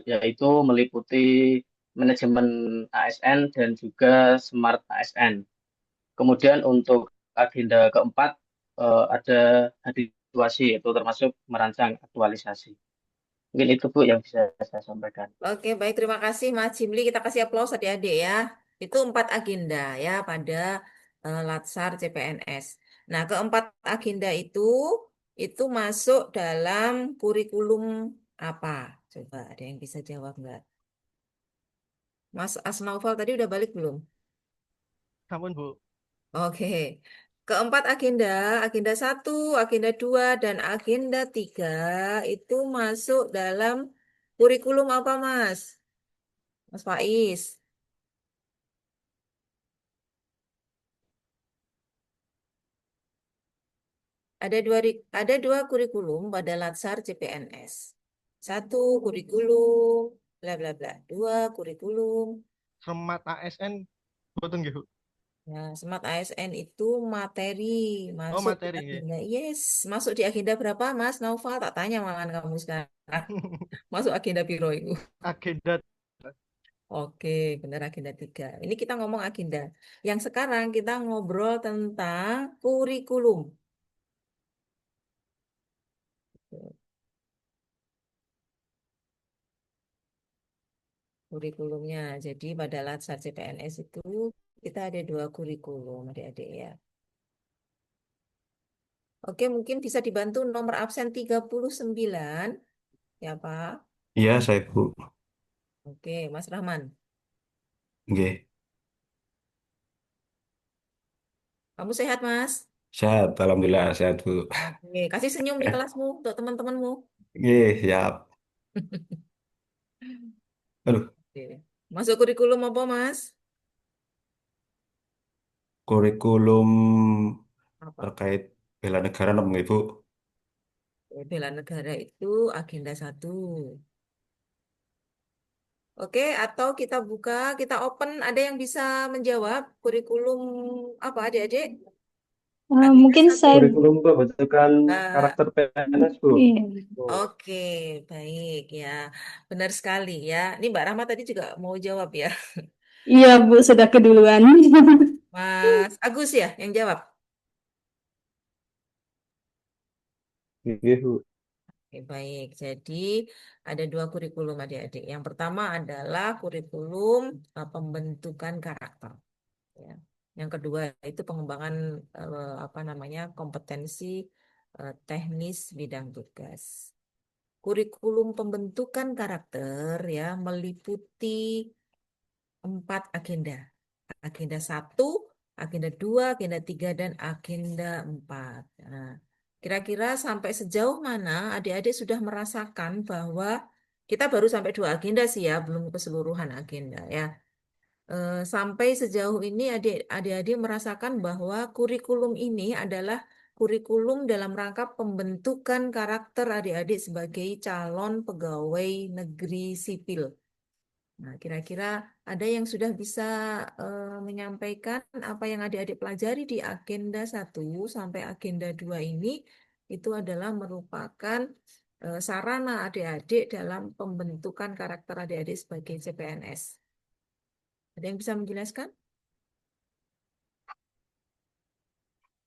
yaitu meliputi manajemen ASN dan juga smart ASN. Kemudian untuk agenda keempat ada habituasi, yaitu termasuk merancang aktualisasi. Mungkin itu Bu yang bisa saya sampaikan. Oke, baik. Terima kasih, Mas Jimli. Kita kasih aplaus adik-adik ya. Itu 4 agenda ya pada Latsar CPNS. Nah, keempat agenda itu masuk dalam kurikulum apa? Coba ada yang bisa jawab nggak? Mas Asnaufal tadi udah balik belum? Sampun, Bu. Oke. Keempat agenda, agenda 1, agenda 2, dan agenda 3 itu masuk dalam kurikulum apa, Mas? Mas Faiz. Ada dua kurikulum pada Latsar CPNS. Satu kurikulum, bla bla bla. Dua kurikulum. Smart ASN boten nggih, Bu. Nah, Smart ASN itu materi Oh, masuk di materi nggih. agenda. Yes, masuk di agenda berapa, Mas Naufal? Tak tanya malah kamu sekarang. Masuk agenda piro itu? Agenda Oke, benar agenda 3. Ini kita ngomong agenda. Yang sekarang kita ngobrol tentang kurikulum. Kurikulumnya. Jadi pada Latsar CPNS itu kita ada 2 kurikulum, adik-adik ya. Oke, mungkin bisa dibantu nomor absen 39, ya Pak. Iya, saya Bu. Oke, Mas Rahman. Oke. Kamu sehat, Mas? Sehat, alhamdulillah sehat Bu. Oke, kasih senyum di kelasmu untuk teman-temanmu. Oke, siap. Aduh, Oke. Masuk kurikulum apa, Mas? kurikulum Apa? terkait bela negara namanya Ibu. Bela negara itu agenda 1. Oke, atau kita buka, kita open, ada yang bisa menjawab kurikulum apa adik-adik? Agenda Mungkin 1. saya Kurikulum pembentukan Eh, karakter PNS, Bu. iya. Oh, oke, baik ya. Benar sekali ya. Ini Mbak Rahma tadi juga mau jawab ya. Iya, Bu, sudah keduluan. Mas Agus ya yang jawab. iya, Bu. Oke, baik. Jadi ada 2 kurikulum adik-adik. Yang pertama adalah kurikulum pembentukan karakter. Ya. Yang kedua itu pengembangan apa namanya kompetensi teknis bidang tugas. Kurikulum pembentukan karakter ya meliputi 4 agenda. Agenda 1, agenda 2, agenda 3, dan agenda 4. Nah, kira-kira sampai sejauh mana adik-adik sudah merasakan bahwa kita baru sampai 2 agenda sih ya, belum keseluruhan agenda ya. Sampai sejauh ini adik-adik merasakan bahwa kurikulum ini adalah kurikulum dalam rangka pembentukan karakter adik-adik sebagai calon pegawai negeri sipil. Nah, kira-kira ada yang sudah bisa menyampaikan apa yang adik-adik pelajari di agenda 1 sampai agenda 2 ini itu adalah merupakan sarana adik-adik dalam pembentukan karakter adik-adik sebagai CPNS. Ada yang bisa menjelaskan?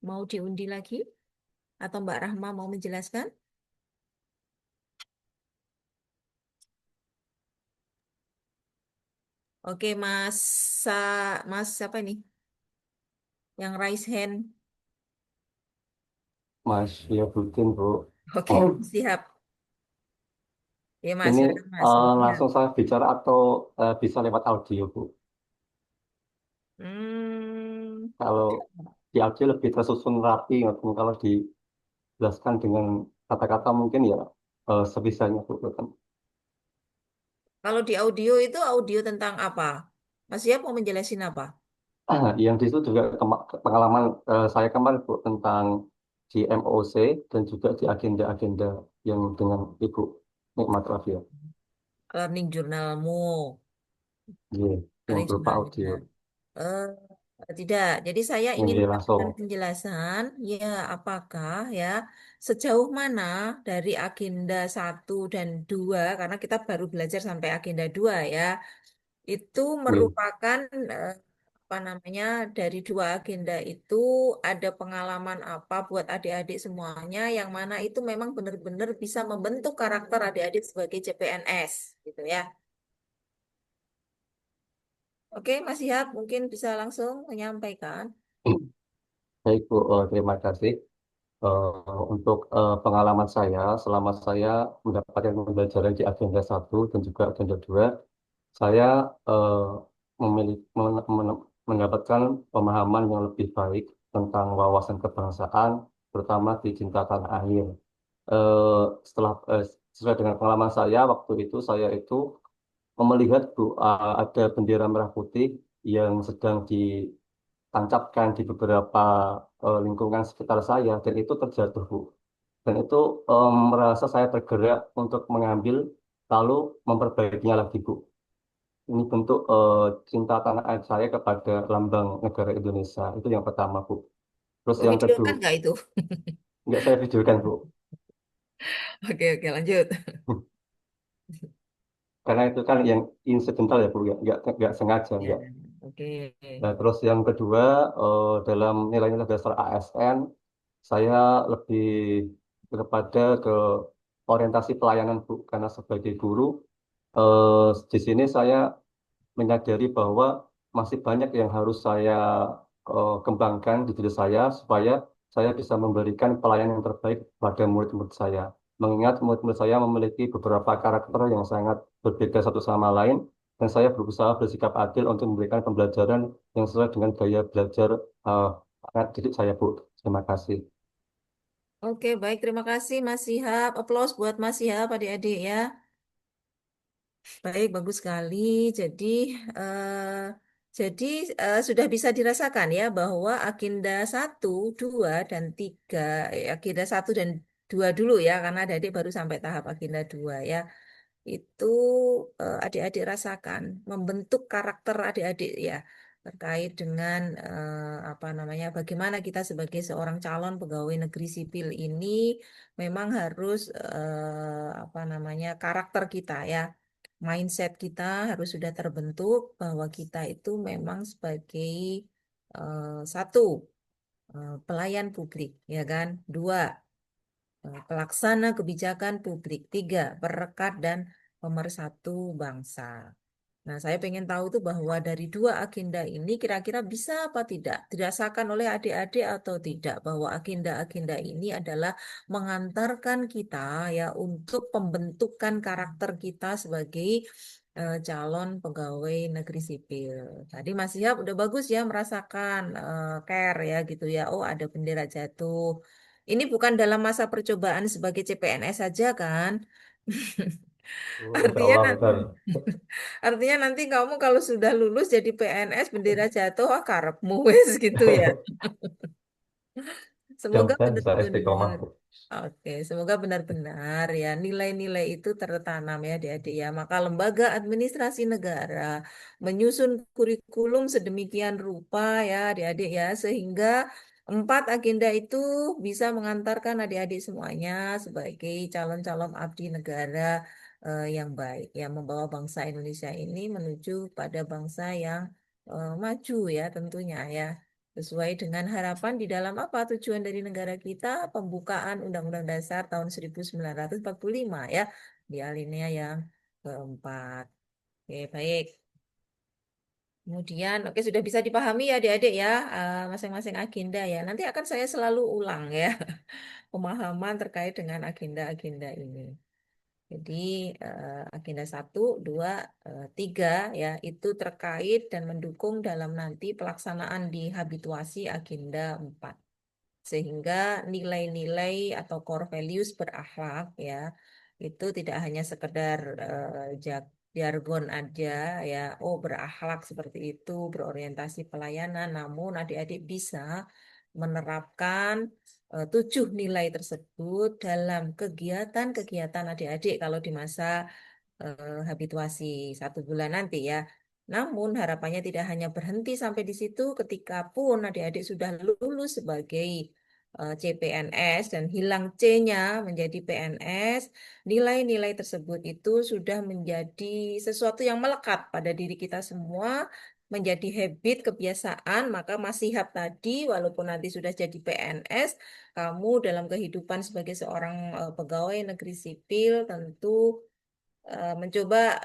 Mau diundi lagi? Atau Mbak Rahma mau menjelaskan? Oke, Mas siapa ini? Yang raise hand. Mas Yabuddin, Bu. Oke, siap. Ya, Mas, Ini silakan, Mas. langsung saya bicara atau bisa lewat audio, Bu? Hmm, Kalau di audio lebih tersusun rapi, ngoten. Kalau dijelaskan dengan kata-kata mungkin ya sebisanya, Bu. Ngoten. kalau di audio itu audio tentang apa? Mas Siap mau menjelasin apa? Yang di situ juga pengalaman saya kemarin, Bu, tentang di MOC dan juga di agenda-agenda yang dengan Ibu Nikmat Rafia. Learning journalmu. Iya, yang Learning berupa audio. journalnya. Eh, tidak. Jadi saya ingin Iya, langsung. memberikan penjelasan, ya apakah ya sejauh mana dari agenda 1 dan 2, karena kita baru belajar sampai agenda 2 ya, itu Iya. merupakan apa namanya dari 2 agenda itu ada pengalaman apa buat adik-adik semuanya yang mana itu memang benar-benar bisa membentuk karakter adik-adik sebagai CPNS gitu ya. Oke, Mas Ihab mungkin bisa langsung menyampaikan. Baik, Bu, terima kasih. Untuk pengalaman saya, selama saya mendapatkan pembelajaran di agenda 1 dan juga agenda 2, saya mendapatkan pemahaman yang lebih baik tentang wawasan kebangsaan, terutama di cinta tanah air. Setelah sesuai dengan pengalaman saya, waktu itu saya itu melihat, Bu, ada bendera merah putih yang sedang ditancapkan di beberapa lingkungan sekitar saya, dan itu terjatuh, Bu. Dan itu merasa saya tergerak untuk mengambil lalu memperbaikinya lagi, Bu. Ini bentuk cinta tanah air saya kepada lambang negara Indonesia. Itu yang pertama, Bu. Terus Oh, yang video kedua, kan nggak itu? nggak saya videokan, Bu. Oke, lanjut. Karena itu kan yang insidental ya, Bu, ya. Nggak sengaja, Ya, nggak. oke. Nah, terus yang kedua, dalam nilai-nilai dasar ASN, saya lebih kepada ke orientasi pelayanan, Bu. Karena sebagai guru, di sini saya menyadari bahwa masih banyak yang harus saya kembangkan di diri saya supaya saya bisa memberikan pelayanan yang terbaik pada murid-murid saya. Mengingat murid-murid saya memiliki beberapa karakter yang sangat berbeda satu sama lain, dan saya berusaha bersikap adil untuk memberikan pembelajaran yang sesuai dengan gaya belajar uh, anak didik saya, Bu. Terima kasih. Oke, baik. Terima kasih Mas Sihab. Aplaus buat Mas Sihab, adik-adik ya. Baik, bagus sekali. Jadi, eh, jadi sudah bisa dirasakan ya bahwa agenda 1, 2, dan 3, agenda 1 dan 2 dulu ya, karena adik-adik baru sampai tahap agenda 2 ya. Itu adik-adik rasakan membentuk karakter adik-adik ya terkait dengan apa namanya bagaimana kita sebagai seorang calon pegawai negeri sipil ini memang harus apa namanya karakter kita ya mindset kita harus sudah terbentuk bahwa kita itu memang sebagai satu pelayan publik ya kan, dua pelaksana kebijakan publik, tiga perekat dan pemersatu bangsa. Nah, saya pengen tahu tuh bahwa dari 2 agenda ini kira-kira bisa apa tidak dirasakan oleh adik-adik atau tidak bahwa agenda-agenda ini adalah mengantarkan kita ya untuk pembentukan karakter kita sebagai calon pegawai negeri sipil. Tadi Mas Siap udah bagus ya merasakan care ya gitu ya. Oh, ada bendera jatuh. Ini bukan dalam masa percobaan sebagai CPNS saja kan? Oh, insya Artinya Allah nanti, benar. artinya nanti kamu kalau sudah lulus jadi PNS bendera jatuh, wah karepmu wes gitu ya. Semoga Mudah-mudahan bisa istiqomah, benar-benar, Bu. oke, semoga benar-benar ya nilai-nilai itu tertanam ya adik-adik ya. Maka lembaga administrasi negara menyusun kurikulum sedemikian rupa ya adik-adik ya, sehingga 4 agenda itu bisa mengantarkan adik-adik semuanya sebagai calon-calon abdi negara yang baik, yang membawa bangsa Indonesia ini menuju pada bangsa yang maju ya tentunya ya sesuai dengan harapan di dalam apa tujuan dari negara kita pembukaan Undang-Undang Dasar tahun 1945 ya di alinea yang keempat. Oke, baik. Kemudian, oke sudah bisa dipahami ya adik-adik ya masing-masing agenda ya. Nanti akan saya selalu ulang ya pemahaman terkait dengan agenda-agenda ini. Jadi agenda 1, 2, 3 ya itu terkait dan mendukung dalam nanti pelaksanaan di habituasi agenda 4 sehingga nilai-nilai atau core values berakhlak ya itu tidak hanya sekedar jargon aja ya oh berakhlak seperti itu berorientasi pelayanan namun adik-adik bisa menerapkan 7 nilai tersebut dalam kegiatan-kegiatan adik-adik kalau di masa habituasi 1 bulan nanti ya. Namun harapannya tidak hanya berhenti sampai di situ ketika pun adik-adik sudah lulus sebagai CPNS dan hilang C-nya menjadi PNS, nilai-nilai tersebut itu sudah menjadi sesuatu yang melekat pada diri kita semua, menjadi habit, kebiasaan, maka Mas Sihab tadi walaupun nanti sudah jadi PNS, kamu dalam kehidupan sebagai seorang pegawai negeri sipil tentu mencoba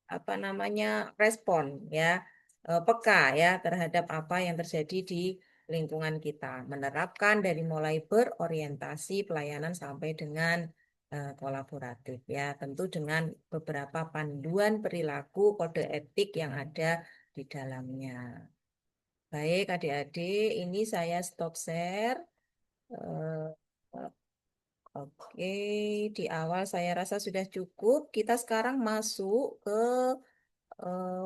apa namanya respon ya peka ya terhadap apa yang terjadi di lingkungan kita menerapkan dari mulai berorientasi pelayanan sampai dengan kolaboratif ya tentu dengan beberapa panduan perilaku kode etik yang ada di dalamnya. Baik adik-adik ini saya stop share. Eh, Oke, di awal saya rasa sudah cukup. Kita sekarang masuk ke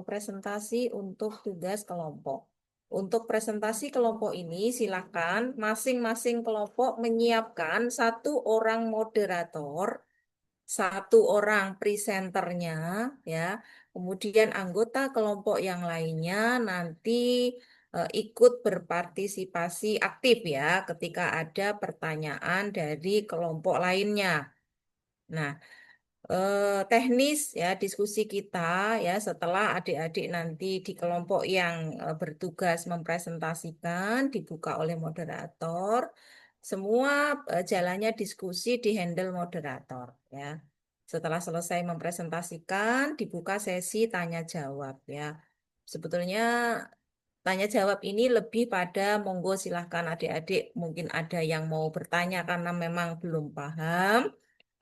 presentasi untuk tugas kelompok. Untuk presentasi kelompok ini, silakan masing-masing kelompok menyiapkan 1 orang moderator, 1 orang presenternya, ya. Kemudian anggota kelompok yang lainnya nanti ikut berpartisipasi aktif ya ketika ada pertanyaan dari kelompok lainnya. Nah, teknis ya diskusi kita ya setelah adik-adik nanti di kelompok yang bertugas mempresentasikan dibuka oleh moderator, semua jalannya diskusi di handle moderator ya. Setelah selesai mempresentasikan, dibuka sesi tanya jawab ya. Sebetulnya tanya jawab ini lebih pada monggo silahkan adik-adik mungkin ada yang mau bertanya karena memang belum paham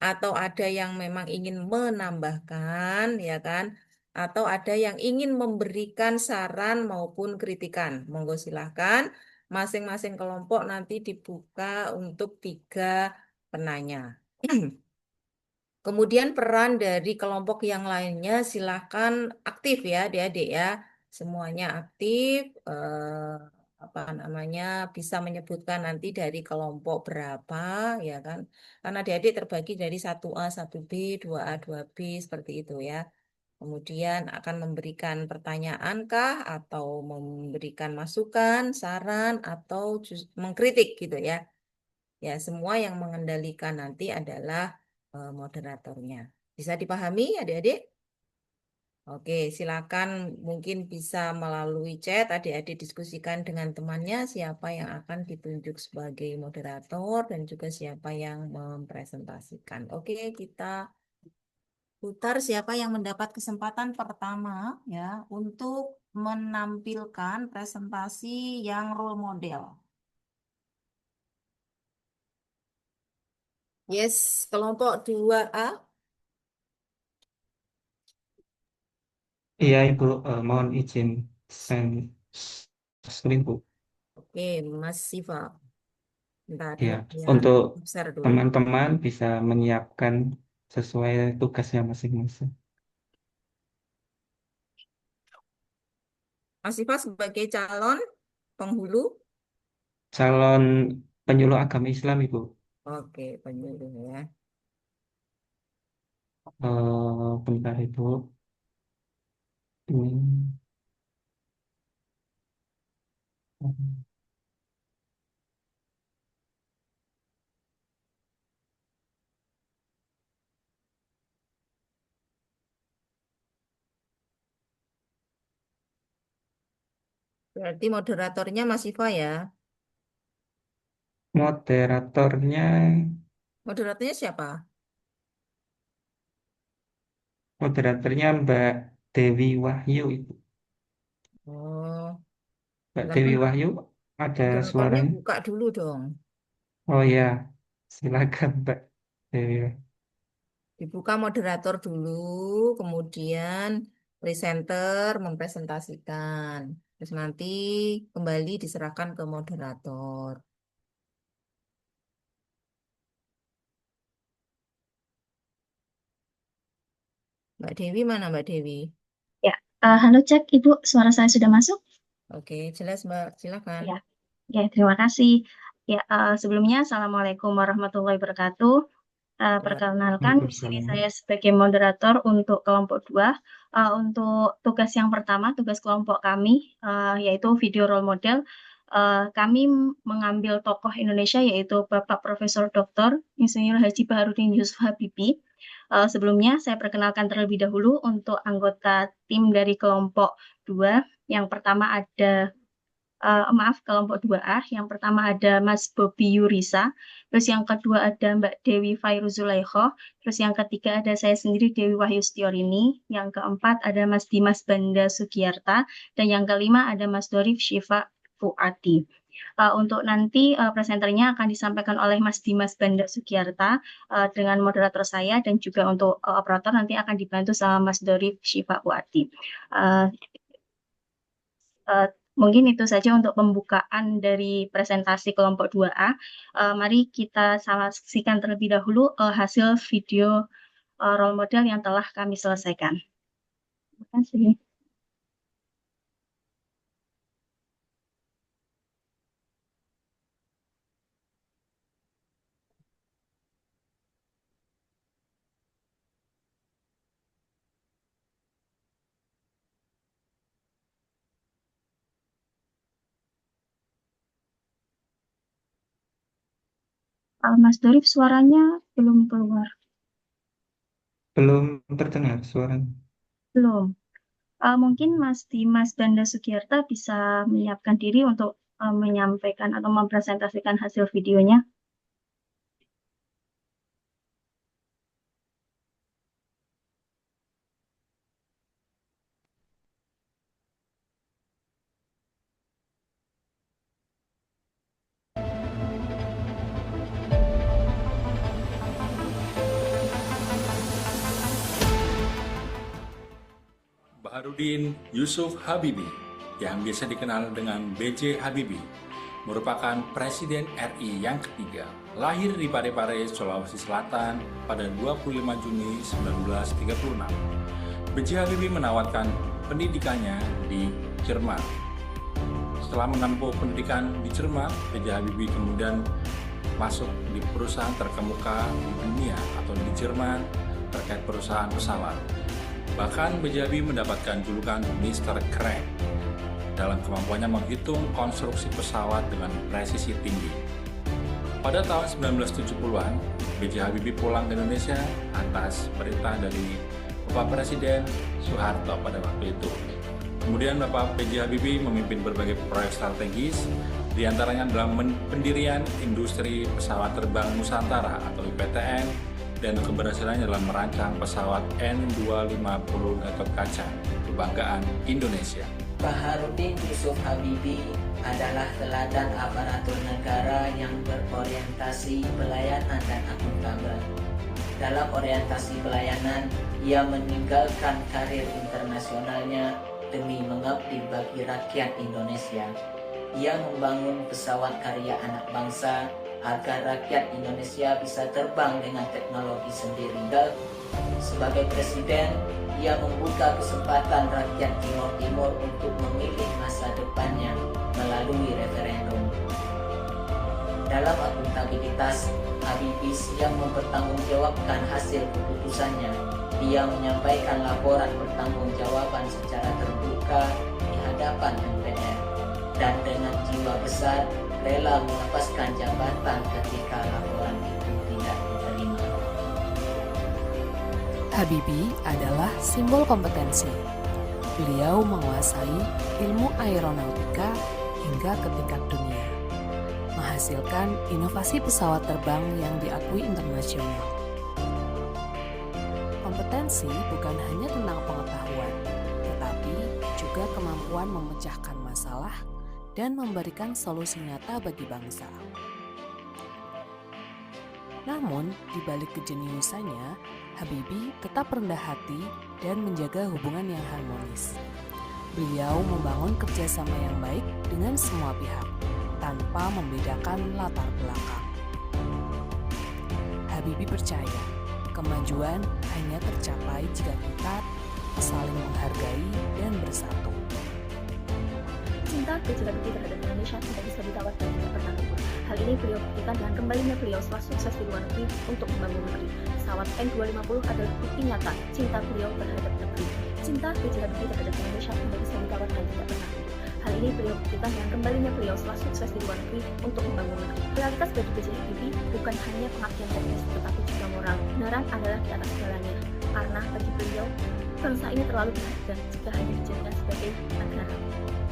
atau ada yang memang ingin menambahkan ya kan atau ada yang ingin memberikan saran maupun kritikan. Monggo silahkan masing-masing kelompok nanti dibuka untuk 3 penanya. Kemudian peran dari kelompok yang lainnya silahkan aktif ya adik-adik ya. Semuanya aktif, apa namanya bisa menyebutkan nanti dari kelompok berapa ya kan. Karena adik-adik terbagi dari 1A, 1B, 2A, 2B seperti itu ya. Kemudian akan memberikan pertanyaan kah atau memberikan masukan, saran atau mengkritik gitu ya. Ya, semua yang mengendalikan nanti adalah moderatornya. Bisa dipahami adik-adik? Oke, silakan mungkin bisa melalui chat adik-adik diskusikan dengan temannya siapa yang akan ditunjuk sebagai moderator dan juga siapa yang mempresentasikan. Oke, kita putar siapa yang mendapat kesempatan pertama ya untuk menampilkan presentasi yang role model. Yes, kelompok 2A. Iya, Ibu, mohon izin send screen, Bu. Oke, Mas Siva. Bentar, Ya, ya, untuk share dulu. teman-teman bisa menyiapkan sesuai tugasnya masing-masing. Mas Siva sebagai calon penghulu. Calon penyuluh agama Islam, Ibu. Oke, penyuluh ya. Bentar, Ibu. Ini. Berarti moderatornya Mas Siva ya. Moderatornya, Moderatornya siapa? moderatornya Mbak Dewi Wahyu, Ibu. Oh, Mbak Dewi silakan Wahyu, ada moderatornya suaranya? buka dulu dong. Oh ya, silakan Mbak Dewi. Dibuka moderator dulu, kemudian presenter mempresentasikan. Terus nanti kembali diserahkan ke moderator. Mbak Dewi mana Mbak Dewi? Ya, halo cek Ibu, suara saya sudah masuk? Oke, jelas Mbak, silakan. Ya, ya terima kasih. Ya, sebelumnya Assalamualaikum warahmatullahi wabarakatuh. Perkenalkan, di sini saya sebagai moderator untuk kelompok 2. Untuk tugas yang pertama, tugas kelompok kami, yaitu video role model. Kami mengambil tokoh Indonesia, yaitu Bapak Profesor Dr. Insinyur Haji Baharudin Yusuf Habibie. Sebelumnya, saya perkenalkan terlebih dahulu untuk anggota tim dari kelompok 2. Yang pertama ada kelompok 2A. Yang pertama ada Mas Bobi Yurisa, terus yang kedua ada Mbak Dewi Fairuzulaikho, terus yang ketiga ada saya sendiri Dewi Wahyu Setiorini, yang keempat ada Mas Dimas Banda Sugiyarta, dan yang kelima ada Mas Dorif Syifa Fuadi. Untuk nanti presenternya akan disampaikan oleh Mas Dimas Banda Sugiyarta dengan moderator saya, dan juga untuk operator nanti akan dibantu sama Mas Dorif Syifa Fuadi. Mungkin itu saja untuk pembukaan dari presentasi kelompok 2A. Mari kita saksikan terlebih dahulu hasil video role model yang telah kami selesaikan. Terima kasih. Mas Dorif suaranya belum keluar. Belum terdengar suaranya. Belum. Mungkin Mas Dimas Banda Sugiyarta bisa menyiapkan diri untuk menyampaikan atau mempresentasikan hasil videonya. Baharudin Yusuf Habibie, yang biasa dikenal dengan B.J. Habibie, merupakan Presiden RI yang ketiga. Lahir di Parepare, Sulawesi Selatan pada 25 Juni 1936. B.J. Habibie menamatkan pendidikannya di Jerman. Setelah menempuh pendidikan di Jerman, B.J. Habibie kemudian masuk di perusahaan terkemuka di dunia atau di Jerman terkait perusahaan pesawat. Bahkan B.J. Habibie mendapatkan julukan Mr. Crank dalam kemampuannya menghitung konstruksi pesawat dengan presisi tinggi. Pada tahun 1970-an, B.J. Habibie pulang ke Indonesia atas perintah dari Bapak Presiden Soeharto pada waktu itu. Kemudian Bapak B.J. Habibie memimpin berbagai proyek strategis, di antaranya dalam pendirian industri pesawat terbang Nusantara atau IPTN, dan keberhasilannya dalam merancang pesawat N250 Gatot-Kaca, kebanggaan Indonesia. Baharudin Yusuf Habibie adalah teladan aparatur negara yang berorientasi pelayanan dan akuntabel. Dalam orientasi pelayanan, ia meninggalkan karir internasionalnya demi mengabdi bagi rakyat Indonesia. Ia membangun pesawat karya anak bangsa agar rakyat Indonesia bisa terbang dengan teknologi sendiri. Sebagai presiden, ia membuka kesempatan rakyat Timur Timur untuk memilih masa depannya melalui referendum. Dalam akuntabilitas, Habibie siap mempertanggungjawabkan hasil keputusannya. Dia menyampaikan laporan pertanggungjawaban secara terbuka di hadapan MPR dan dengan jiwa besar rela melepaskan jabatan ketika laporan itu tidak diterima. Habibie adalah simbol kompetensi. Beliau menguasai ilmu aeronautika hingga ke tingkat dunia, menghasilkan inovasi pesawat terbang yang diakui internasional. Kompetensi bukan hanya tentang pengetahuan, tetapi juga kemampuan memecahkan masalah dan memberikan solusi nyata bagi bangsa. Namun, di balik kejeniusannya, Habibie tetap rendah hati dan menjaga hubungan yang harmonis. Beliau membangun kerjasama yang baik dengan semua pihak, tanpa membedakan latar belakang. Habibie percaya, kemajuan hanya tercapai jika kita saling menghargai dan bersatu. Cinta B.J. Habibie terhadap Indonesia tidak bisa ditawar dan tidak pernah luntur. Hal ini beliau buktikan dengan kembalinya beliau setelah sukses di luar negeri untuk membangun negeri. Pesawat N250 adalah bukti nyata cinta beliau terhadap negeri. Cinta B.J. Habibie terhadap Indonesia tidak bisa ditawar dan tidak pernah luntur. Hal ini beliau buktikan dengan kembalinya beliau setelah sukses di luar negeri untuk membangun negeri. Realitas bagi B.J. Habibie bukan hanya pengertian teknis, tetapi juga moral. Kebenaran adalah di atas segalanya, karena bagi beliau, bangsa ini terlalu berharga jika hanya dijadikan sebagai negara.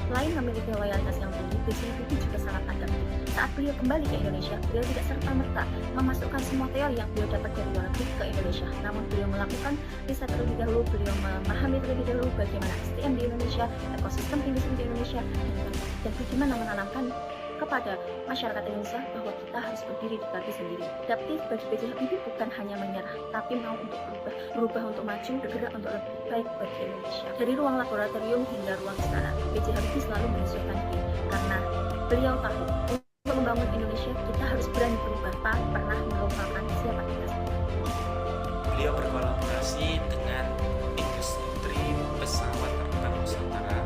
Selain memiliki loyalitas yang tinggi, B.J. Habibie juga sangat adaptif. Saat beliau kembali ke Indonesia, beliau tidak serta-merta memasukkan semua teori yang beliau dapat dari luar negeri ke Indonesia. Namun beliau melakukan riset terlebih dahulu, beliau memahami terlebih dahulu bagaimana SDM di Indonesia, ekosistem industri di Indonesia, dan bagaimana menanamkan kepada masyarakat Indonesia bahwa kita harus berdiri di kaki sendiri. Adaptif bagi B.J. Habibie bukan hanya menyerah, tapi mau untuk berubah untuk maju, bergerak untuk lebih baik bagi Indonesia. Dari ruang laboratorium hingga ruang istana, B.J. Habibie selalu menyesuaikan diri, karena beliau tahu untuk membangun Indonesia kita harus berani berubah, tak pernah melupakan siapa kita. Beliau berkolaborasi dengan industri pesawat terbang Nusantara.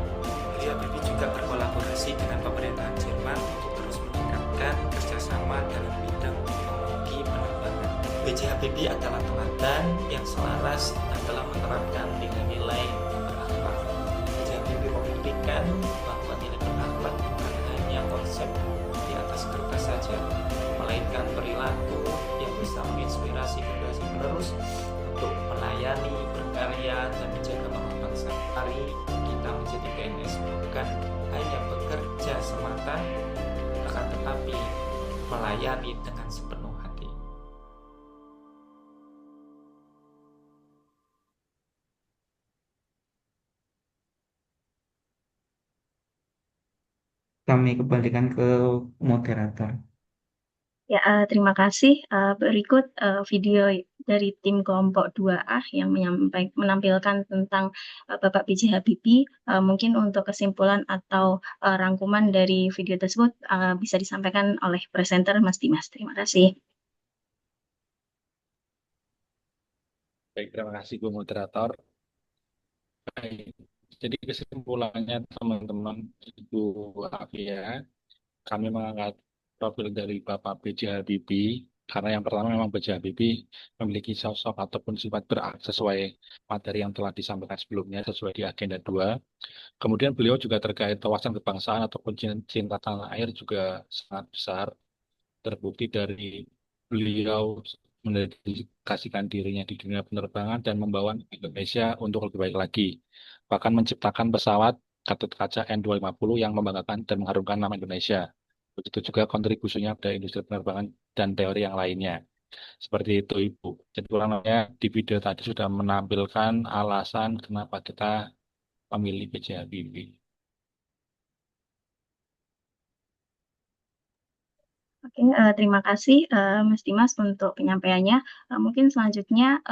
Beliau Habibie juga berkolaborasi dengan pemerintahan Jerman untuk terus meningkatkan kerjasama dalam bidang teknologi penerbangan. B.J. Habibie adalah teladan yang selaras dan telah menerapkan nilai-nilai berakhlak. B.J. Habibie membuktikan bahwa nilai berakhlak bukan hanya konsep di atas kertas saja, melainkan perilaku yang bisa menginspirasi generasi penerus untuk melayani, berkarya, dan menjaga nama bangsa. Mari kita menjadi PNS bukan hanya bekerja semata, akan tetapi melayani dengan sepenuh hati. Kami kembalikan ke moderator. Ya, terima kasih. Berikut video dari tim kelompok 2A yang menampilkan tentang Bapak B.J. Habibie. Mungkin untuk kesimpulan atau rangkuman dari video tersebut bisa disampaikan oleh presenter Mas Dimas. Terima kasih. Baik, terima kasih Bu Moderator. Baik, jadi kesimpulannya teman-teman Ibu Afia, kami mengangkat profil dari Bapak B.J. Habibie karena yang pertama memang B.J. Habibie memiliki sosok ataupun sifat berakhlak sesuai materi yang telah disampaikan sebelumnya sesuai di agenda 2. Kemudian beliau juga terkait wawasan kebangsaan ataupun cinta tanah air juga sangat besar, terbukti dari beliau mendedikasikan dirinya di dunia penerbangan dan membawa Indonesia untuk lebih baik lagi. Bahkan menciptakan pesawat Gatot Kaca N250 yang membanggakan dan mengharumkan nama Indonesia. Begitu juga kontribusinya pada industri penerbangan dan teori yang lainnya. Seperti itu, Ibu. Jadi kurang lebihnya di video tadi sudah menampilkan alasan kenapa kita memilih B.J. Habibie. Oke, terima kasih Mas Dimas untuk penyampaiannya. Mungkin selanjutnya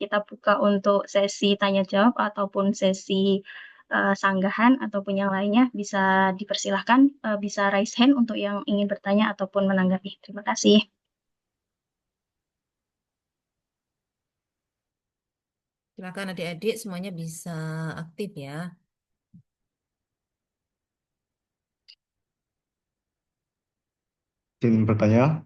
kita buka untuk sesi tanya jawab ataupun sesi sanggahan ataupun yang lainnya. Bisa dipersilahkan, bisa raise hand untuk yang ingin bertanya ataupun menanggapi. Terima kasih. Silakan adik-adik semuanya bisa aktif ya. Izin bertanya?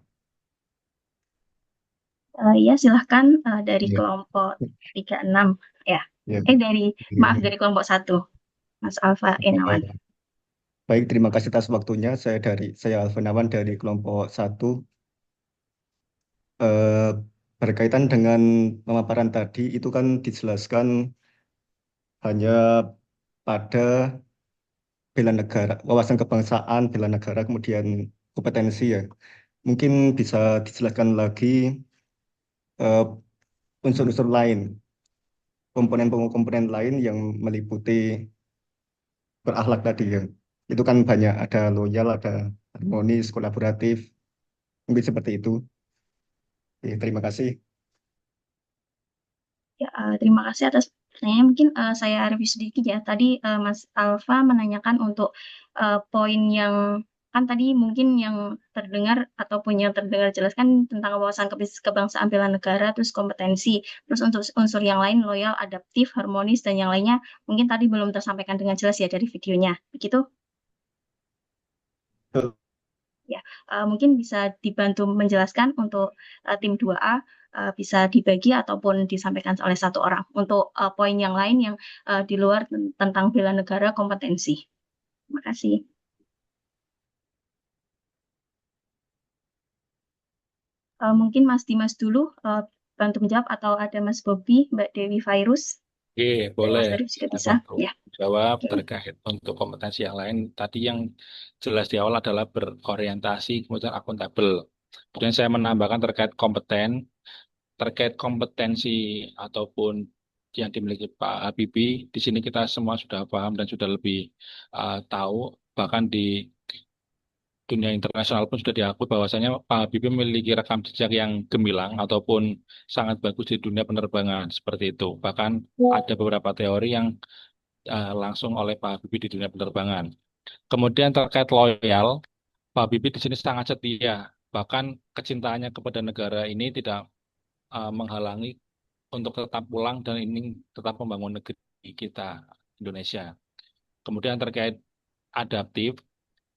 Ya, silahkan dari Iya. kelompok 36 ya. Ya. Maaf, dari kelompok 1, Mas Alfa Inawan. Baik, terima kasih atas waktunya. Saya Alvenawan dari kelompok 1. Berkaitan dengan pemaparan tadi, itu kan dijelaskan hanya pada bela negara, wawasan kebangsaan, bela negara, kemudian kompetensi ya. Mungkin bisa dijelaskan lagi eh, unsur-unsur lain, komponen-komponen lain yang meliputi berakhlak tadi ya. Itu kan banyak, ada loyal, ada harmonis, kolaboratif, mungkin seperti itu. Oke, terima kasih. Ya, terima kasih atas pertanyaannya. Mungkin saya review sedikit ya. Tadi Mas Alfa menanyakan untuk poin yang kan tadi mungkin yang terdengar ataupun yang terdengar jelaskan tentang wawasan kebangsaan bela negara, terus kompetensi, terus untuk unsur yang lain loyal, adaptif, harmonis dan yang lainnya mungkin tadi belum tersampaikan dengan jelas ya dari videonya. Begitu? Ya, mungkin bisa dibantu menjelaskan untuk tim 2A bisa dibagi ataupun disampaikan oleh satu orang untuk poin yang lain yang di luar tentang bela negara kompetensi. Terima kasih. Mungkin Mas Dimas dulu bantu menjawab atau ada Mas Bobi, Mbak Dewi Virus. Oke, Mas boleh. Arif juga Saya bisa. bantu Ya. jawab Oke. terkait untuk kompetensi yang lain. Tadi yang jelas di awal adalah berorientasi, kemudian akuntabel. Kemudian saya menambahkan terkait kompetensi ataupun yang dimiliki Pak Habibie. Di sini kita semua sudah paham dan sudah lebih tahu. Bahkan di dunia internasional pun sudah diakui bahwasanya Pak Habibie memiliki rekam jejak yang gemilang ataupun sangat bagus di dunia penerbangan seperti itu. Bahkan ada beberapa teori yang langsung oleh Pak Habibie di dunia penerbangan. Kemudian terkait loyal, Pak Habibie di sini sangat setia. Bahkan kecintaannya kepada negara ini tidak menghalangi untuk tetap pulang dan ingin tetap membangun negeri kita, Indonesia. Kemudian terkait adaptif,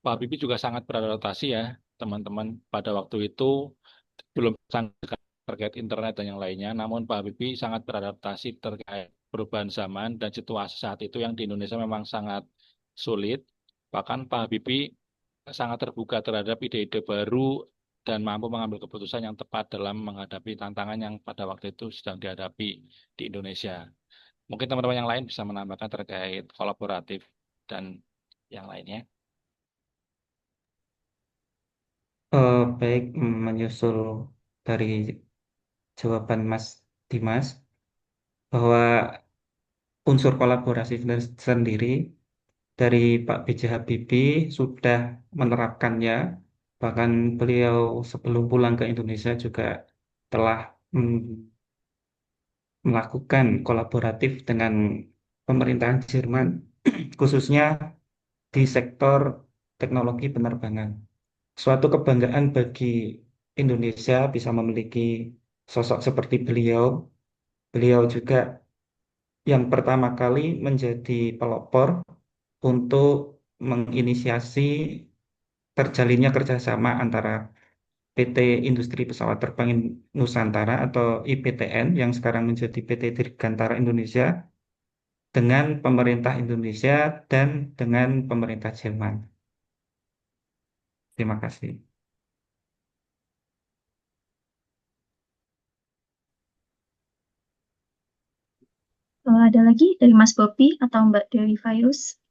Pak Habibie juga sangat beradaptasi ya, teman-teman. Pada waktu itu belum sangat terkait internet dan yang lainnya, namun Pak Habibie sangat beradaptasi terkait perubahan zaman dan situasi saat itu yang di Indonesia memang sangat sulit. Bahkan Pak Habibie sangat terbuka terhadap ide-ide baru dan mampu mengambil keputusan yang tepat dalam menghadapi tantangan yang pada waktu itu sedang dihadapi di Indonesia. Mungkin teman-teman yang lain bisa menambahkan terkait kolaboratif dan yang lainnya. Baik, menyusul dari jawaban Mas Dimas bahwa unsur kolaborasi sendiri dari Pak B.J. Habibie sudah menerapkannya, bahkan beliau sebelum pulang ke Indonesia juga telah melakukan kolaboratif dengan pemerintahan Jerman, khususnya di sektor teknologi penerbangan. Suatu kebanggaan bagi Indonesia bisa memiliki sosok seperti beliau. Beliau juga yang pertama kali menjadi pelopor untuk menginisiasi terjalinnya kerjasama antara PT Industri Pesawat Terbang Nusantara atau IPTN yang sekarang menjadi PT Dirgantara Indonesia dengan pemerintah Indonesia dan dengan pemerintah Jerman. Terima kasih. Ada lagi dari Mas Bobi atau Mbak Dewi Virus?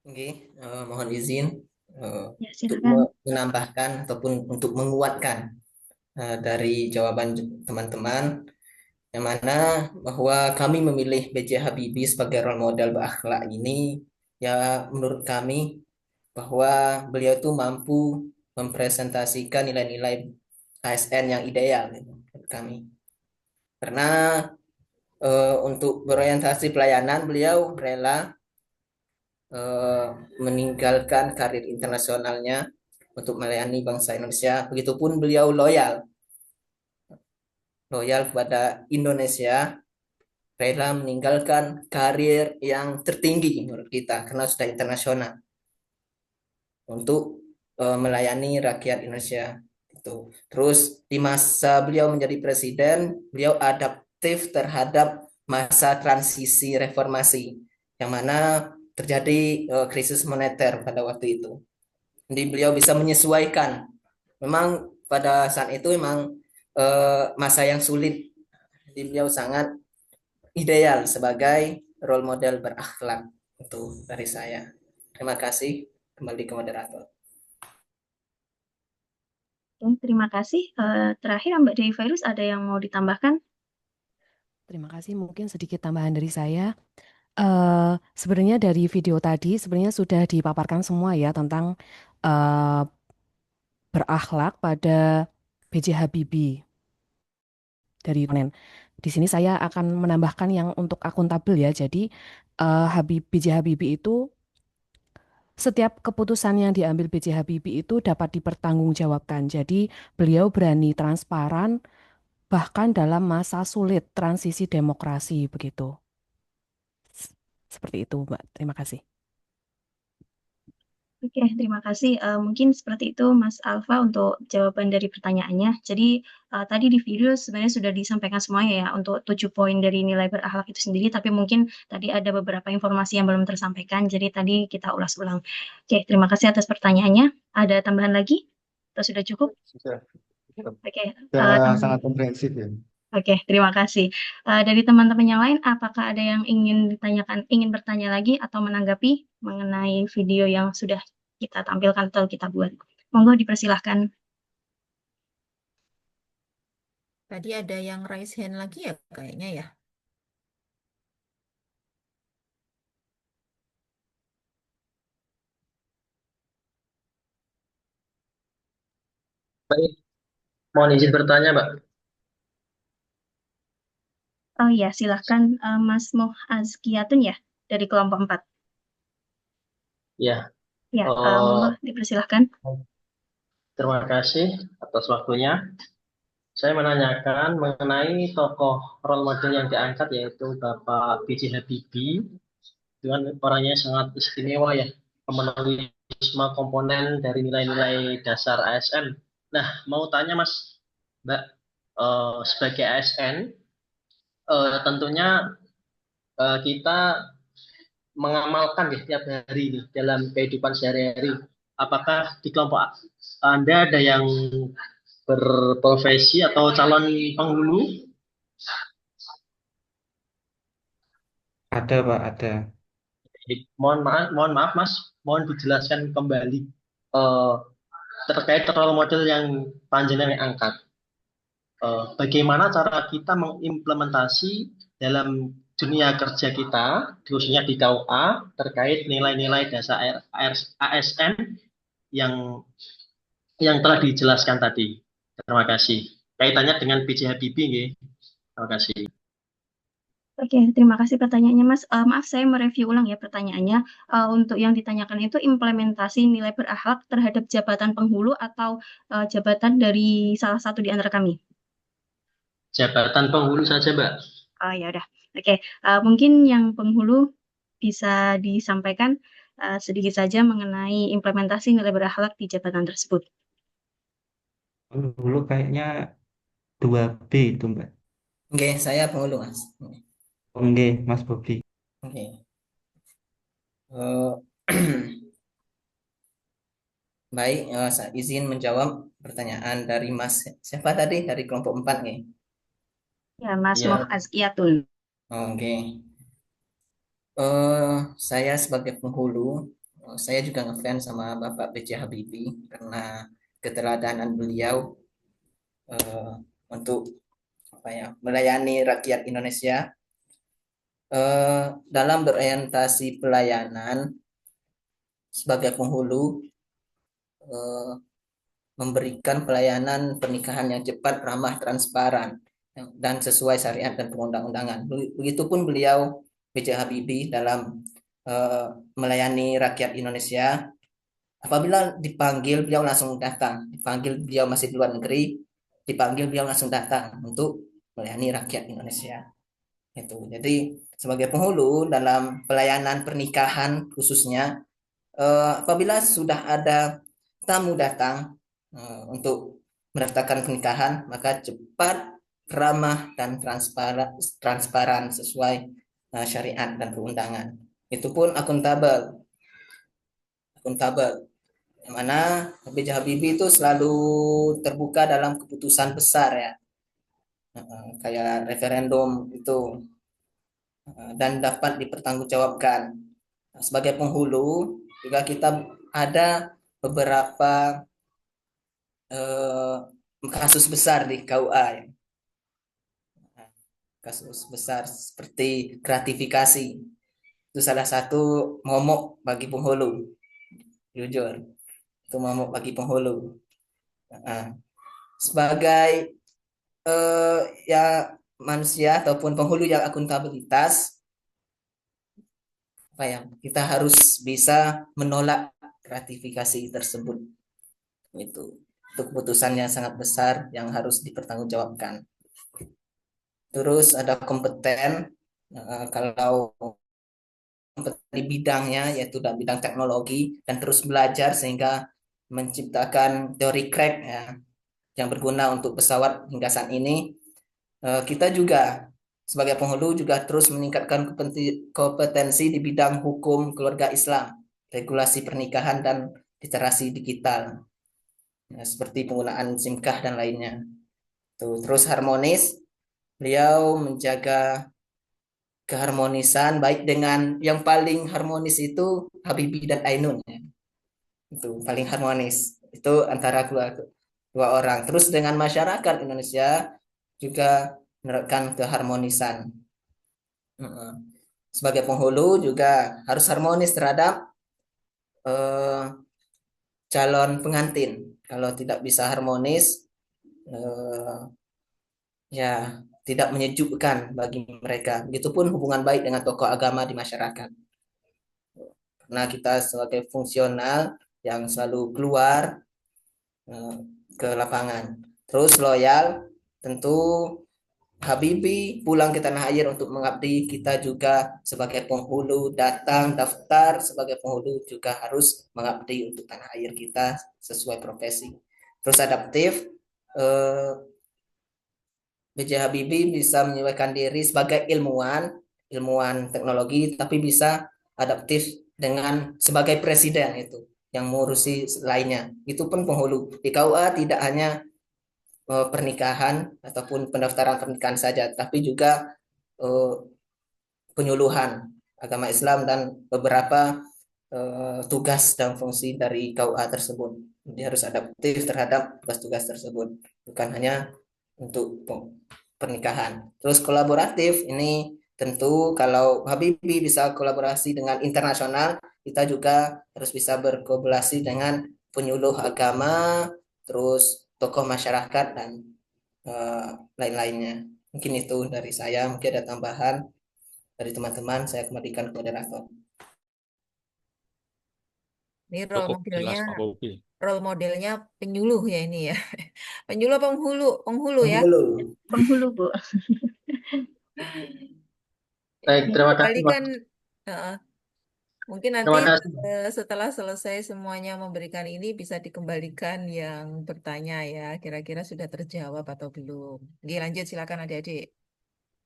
Oke, mohon izin Ya, untuk silakan. menambahkan ataupun untuk menguatkan dari jawaban teman-teman, yang mana bahwa kami memilih B.J. Habibie sebagai role model berakhlak ini, ya menurut kami bahwa beliau itu mampu mempresentasikan nilai-nilai ASN yang ideal menurut kami. Karena untuk berorientasi pelayanan, beliau rela meninggalkan karir internasionalnya untuk melayani bangsa Indonesia. Begitupun beliau loyal kepada Indonesia, rela meninggalkan karir yang tertinggi menurut kita karena sudah internasional untuk melayani rakyat Indonesia. Itu. Terus di masa beliau menjadi presiden, beliau adaptif terhadap masa transisi reformasi yang mana terjadi krisis moneter pada waktu itu. Jadi beliau bisa menyesuaikan. Memang pada saat itu memang masa yang sulit. Jadi beliau sangat ideal sebagai role model berakhlak. Itu dari saya. Terima kasih. Kembali ke moderator. Oke, terima kasih. Terakhir Mbak Dewi Virus ada yang mau ditambahkan? Terima kasih, mungkin sedikit tambahan dari saya. Sebenarnya dari video tadi sebenarnya sudah dipaparkan semua ya tentang berakhlak pada B.J. Habibie dari Yonen. Di sini saya akan menambahkan yang untuk akuntabel ya. Jadi B.J. Habibie itu setiap keputusan yang diambil B.J. Habibie itu dapat dipertanggungjawabkan. Jadi beliau berani transparan bahkan dalam masa sulit transisi demokrasi begitu. Seperti itu, Mbak. Terima kasih. Oke, terima kasih. Mungkin seperti itu Mas Alfa untuk jawaban dari pertanyaannya. Jadi tadi di video sebenarnya sudah disampaikan semuanya ya untuk 7 poin dari nilai berakhlak itu sendiri, tapi mungkin tadi ada beberapa informasi yang belum tersampaikan, jadi tadi kita ulas ulang. Oke, terima kasih atas pertanyaannya. Ada tambahan lagi? Atau sudah cukup? Sudah. Oke, Sudah sangat komprehensif ya. Oke, terima kasih. Dari teman-teman yang lain, apakah ada yang ingin ditanyakan, ingin bertanya lagi atau menanggapi mengenai video yang sudah kita tampilkan atau kita buat? Monggo dipersilahkan. Tadi ada yang raise hand lagi ya kayaknya ya. Baik, mohon izin bertanya, Mbak. Oh iya, silahkan Mas Azkiyatun ya, dari kelompok 4. Ya, Ya, monggo dipersilahkan. terima kasih atas waktunya. Saya menanyakan mengenai tokoh role model yang diangkat yaitu Bapak B.J. Habibie. Itu kan orangnya sangat istimewa ya, memenuhi semua komponen dari nilai-nilai dasar ASN. Nah, mau tanya Mas, Mbak, sebagai ASN, tentunya kita mengamalkan ya tiap hari ini dalam kehidupan sehari-hari. Apakah di kelompok Anda ada yang berprofesi atau calon penghulu? Ada, Pak, ada. Mohon maaf Mas, mohon dijelaskan kembali terkait role model yang panjenengan angkat. Bagaimana cara kita mengimplementasi dalam dunia kerja kita, khususnya di KUA, terkait nilai-nilai dasar ASN yang telah dijelaskan tadi. Terima kasih. Kaitannya dengan B.J. Habibie, nggih. Terima kasih. Oke, terima kasih pertanyaannya, Mas. Maaf, saya mereview ulang ya pertanyaannya. Untuk yang ditanyakan itu implementasi nilai berakhlak terhadap jabatan penghulu atau jabatan dari salah satu di antara kami? Jabatan penghulu saja, Mbak. Oh ya udah. Oke, mungkin yang penghulu bisa disampaikan sedikit saja mengenai implementasi nilai berakhlak di jabatan tersebut. Dulu kayaknya 2B itu, Mbak. Oke, saya penghulu, Mas. Oke, Mas Bobi. Oke. Eh, Baik, saya izin menjawab pertanyaan dari Mas. Siapa tadi? Dari kelompok 4 nih. Ya, Mas Iya. Moh Azkiyatun. Oke. Saya sebagai penghulu, saya juga ngefans sama Bapak B.J. Habibie karena keteladanan beliau untuk apa ya, melayani rakyat Indonesia. Dalam berorientasi pelayanan sebagai penghulu, memberikan pelayanan pernikahan yang cepat, ramah, transparan, dan sesuai syariat dan perundang-undangan. Begitupun beliau B.J. Habibie dalam melayani rakyat Indonesia. Apabila dipanggil, beliau langsung datang. Dipanggil, beliau masih di luar negeri. Dipanggil, beliau langsung datang untuk melayani rakyat Indonesia. Itu. Jadi sebagai penghulu dalam pelayanan pernikahan khususnya, apabila sudah ada tamu datang untuk mendaftarkan pernikahan, maka cepat, ramah, dan transparan sesuai syariat dan perundangan. Itu pun akuntabel, yang mana B.J. Habibie itu selalu terbuka dalam keputusan besar ya, kayak referendum itu, dan dapat dipertanggungjawabkan. Sebagai penghulu juga kita ada beberapa kasus besar di KUA ya. Kasus besar seperti gratifikasi itu salah satu momok bagi penghulu, jujur itu momok bagi penghulu. Sebagai ya manusia ataupun penghulu yang akuntabilitas, apa ya, kita harus bisa menolak gratifikasi tersebut. Itu keputusannya sangat besar yang harus dipertanggungjawabkan. Terus ada kompeten, kalau di bidangnya yaitu dalam bidang teknologi dan terus belajar sehingga menciptakan teori crack ya, yang berguna untuk pesawat hingga saat ini. Kita juga sebagai penghulu juga terus meningkatkan kompetensi di bidang hukum keluarga Islam, regulasi pernikahan dan literasi digital, ya, seperti penggunaan SIM-kah dan lainnya. Terus harmonis, beliau menjaga keharmonisan baik dengan yang paling harmonis itu Habibie dan Ainun ya. Itu paling harmonis itu antara dua orang. Terus dengan masyarakat Indonesia juga menerapkan keharmonisan. Sebagai penghulu juga harus harmonis terhadap calon pengantin. Kalau tidak bisa harmonis, ya tidak menyejukkan bagi mereka. Begitupun hubungan baik dengan tokoh agama di masyarakat. Karena kita sebagai fungsional yang selalu keluar ke lapangan. Terus loyal, tentu Habibie pulang ke tanah air untuk mengabdi, kita juga sebagai penghulu datang daftar sebagai penghulu juga harus mengabdi untuk tanah air kita sesuai profesi. Terus adaptif, B.J. Habibie bisa menyesuaikan diri sebagai ilmuwan teknologi, tapi bisa adaptif dengan sebagai presiden itu yang mengurusi lainnya. Itu pun penghulu. Di KUA tidak hanya pernikahan ataupun pendaftaran pernikahan saja, tapi juga penyuluhan agama Islam dan beberapa tugas dan fungsi dari KUA tersebut. Jadi harus adaptif terhadap tugas-tugas tersebut, bukan hanya untuk pernikahan. Terus kolaboratif ini tentu kalau Habibie bisa kolaborasi dengan internasional, kita juga harus bisa berkolaborasi dengan penyuluh agama, terus tokoh masyarakat dan lain-lainnya. Mungkin itu dari saya, mungkin ada tambahan. dari teman-teman, saya kembalikan ke moderator. Ini Cukup jelas Pak Bobi. role modelnya penyuluh ya ini ya. Penyuluh penghulu, penghulu ya. Penghulu, Bu. Baik, terima kasih, Mas. Kembalikan mungkin nanti Terima kasih. setelah selesai semuanya memberikan ini bisa dikembalikan yang bertanya ya. Kira-kira sudah terjawab atau belum. Oke, lanjut silakan adik-adik.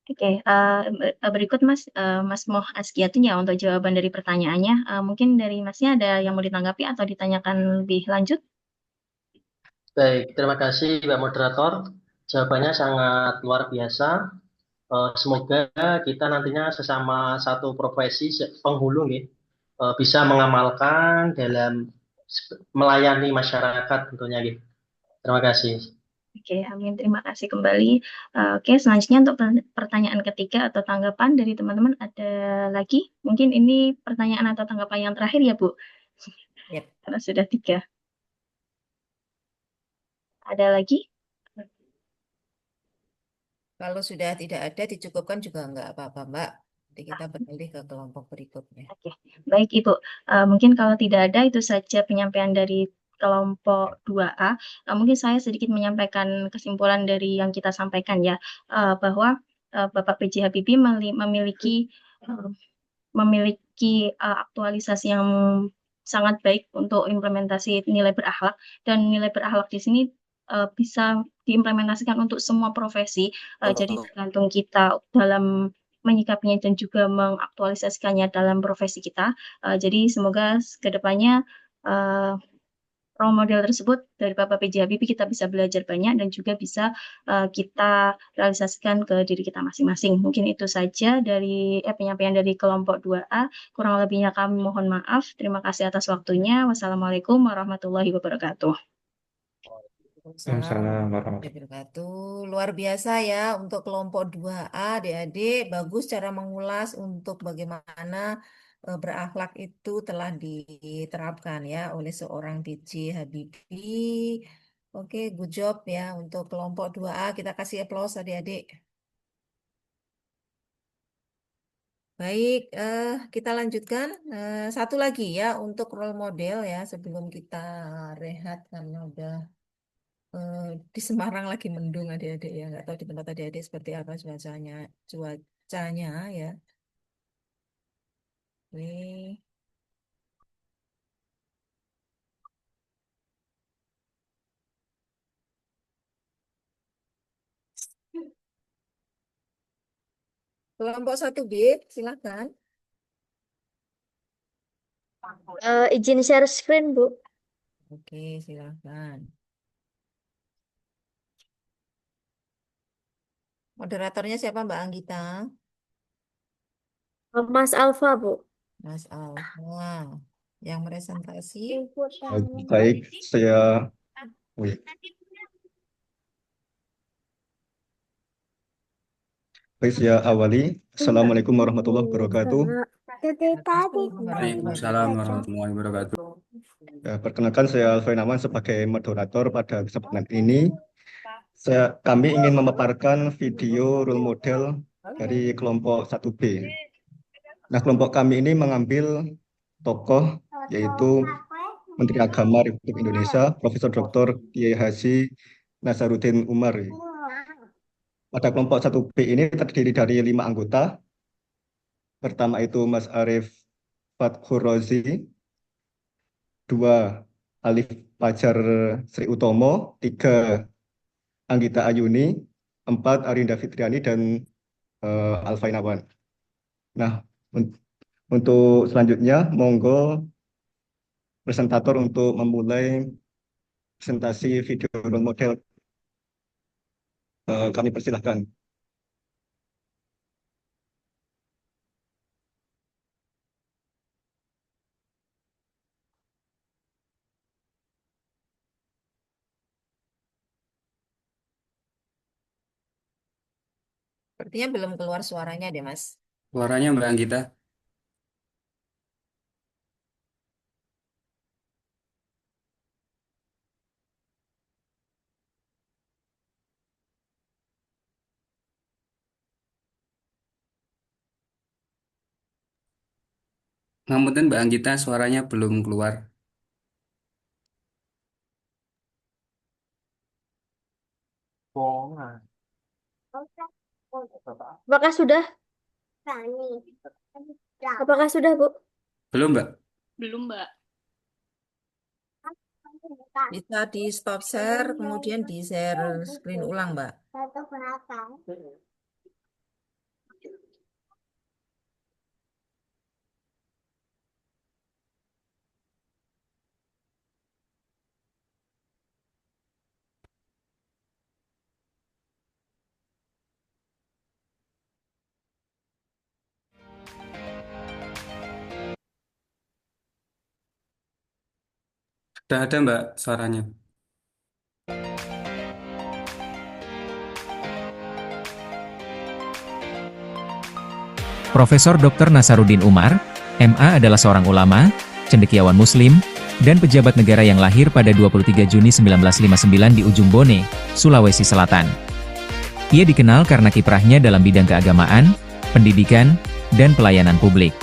Oke, berikut Mas Moh Askiatun ya untuk jawaban dari pertanyaannya. Mungkin dari Masnya ada yang mau ditanggapi atau ditanyakan lebih lanjut? Baik, terima kasih Mbak Moderator. Jawabannya sangat luar biasa. Semoga kita nantinya sesama satu profesi penghulu nih, bisa mengamalkan dalam melayani masyarakat tentunya gitu. Terima kasih. Oke, amin. Terima kasih kembali. Oke, selanjutnya untuk pertanyaan ketiga atau tanggapan dari teman-teman ada lagi? Mungkin ini pertanyaan atau tanggapan yang terakhir ya, Bu? Yep. Karena sudah 3. Ada lagi? Kalau sudah tidak ada dicukupkan juga enggak apa-apa, Mbak. Nanti kita beralih ke kelompok berikutnya. Oke, baik Ibu. Mungkin kalau tidak ada itu saja penyampaian dari kelompok 2A. Mungkin saya sedikit menyampaikan kesimpulan dari yang kita sampaikan ya, bahwa Bapak PJ Habibie memiliki aktualisasi yang sangat baik untuk implementasi nilai berakhlak, dan nilai berakhlak di sini bisa diimplementasikan untuk semua profesi. Jadi tergantung kita dalam menyikapinya dan juga mengaktualisasikannya dalam profesi kita. Jadi semoga kedepannya role model tersebut dari Bapak PJ Habibie kita bisa belajar banyak dan juga bisa kita realisasikan ke diri kita masing-masing. Mungkin itu saja dari penyampaian dari kelompok 2A. Kurang lebihnya kami mohon maaf. Terima kasih atas waktunya. Wassalamualaikum warahmatullahi wabarakatuh. Waalaikumsalam warahmatullahi Wabarakatuh. Luar biasa ya untuk kelompok 2A, adik-adik. Bagus cara mengulas untuk bagaimana berakhlak itu telah diterapkan ya oleh seorang PJ Habibie. Oke, good job ya untuk kelompok 2A. Kita kasih aplaus adik-adik. Baik, kita lanjutkan. Satu lagi ya untuk role model ya sebelum kita rehat karena udah di Semarang lagi mendung adik-adik ya. Nggak tahu di tempat adik-adik seperti apa cuacanya ya. Oke. Kelompok 1B, silakan. Izin share screen, Bu. Oke, silakan. Moderatornya siapa, Mbak Anggita? Mas Alfa, Bu. Mas Alfa. Yang presentasi. Baik, saya awali. Assalamualaikum warahmatullahi wabarakatuh. Waalaikumsalam warahmatullahi wabarakatuh. Ya, perkenalkan saya Alfa Naman sebagai moderator pada kesempatan ini. Kami ingin memaparkan video role model dari kelompok 1B. Nah, kelompok kami ini mengambil tokoh yaitu Menteri Agama Republik Indonesia, Profesor Dr. Kiai Haji Nasaruddin Umar. Pada kelompok 1B ini terdiri dari 5 anggota. Pertama itu Mas Arief Fathur Rozi, 2 Alif Fajar Sri Utomo, 3 Anggita Ayuni, 4 Arinda Fitriani, dan Alfainawan. Nah, untuk selanjutnya, monggo presentator untuk memulai presentasi video role model. Kami persilahkan. Sepertinya belum keluar suaranya deh, Mas. Suaranya Mbak Anggita. Ngapunten Mbak Anggita, suaranya belum keluar. Apakah sudah? Apakah sudah, Bu? Belum, Mbak? Belum, Mbak. Bisa di stop share, kemudian di share screen ulang, Mbak. Sudah ada Mbak suaranya. Profesor Dr. Nasaruddin Umar, MA adalah seorang ulama, cendekiawan muslim, dan pejabat negara yang lahir pada 23 Juni 1959 di Ujung Bone, Sulawesi Selatan. Ia dikenal karena kiprahnya dalam bidang keagamaan, pendidikan, dan pelayanan publik.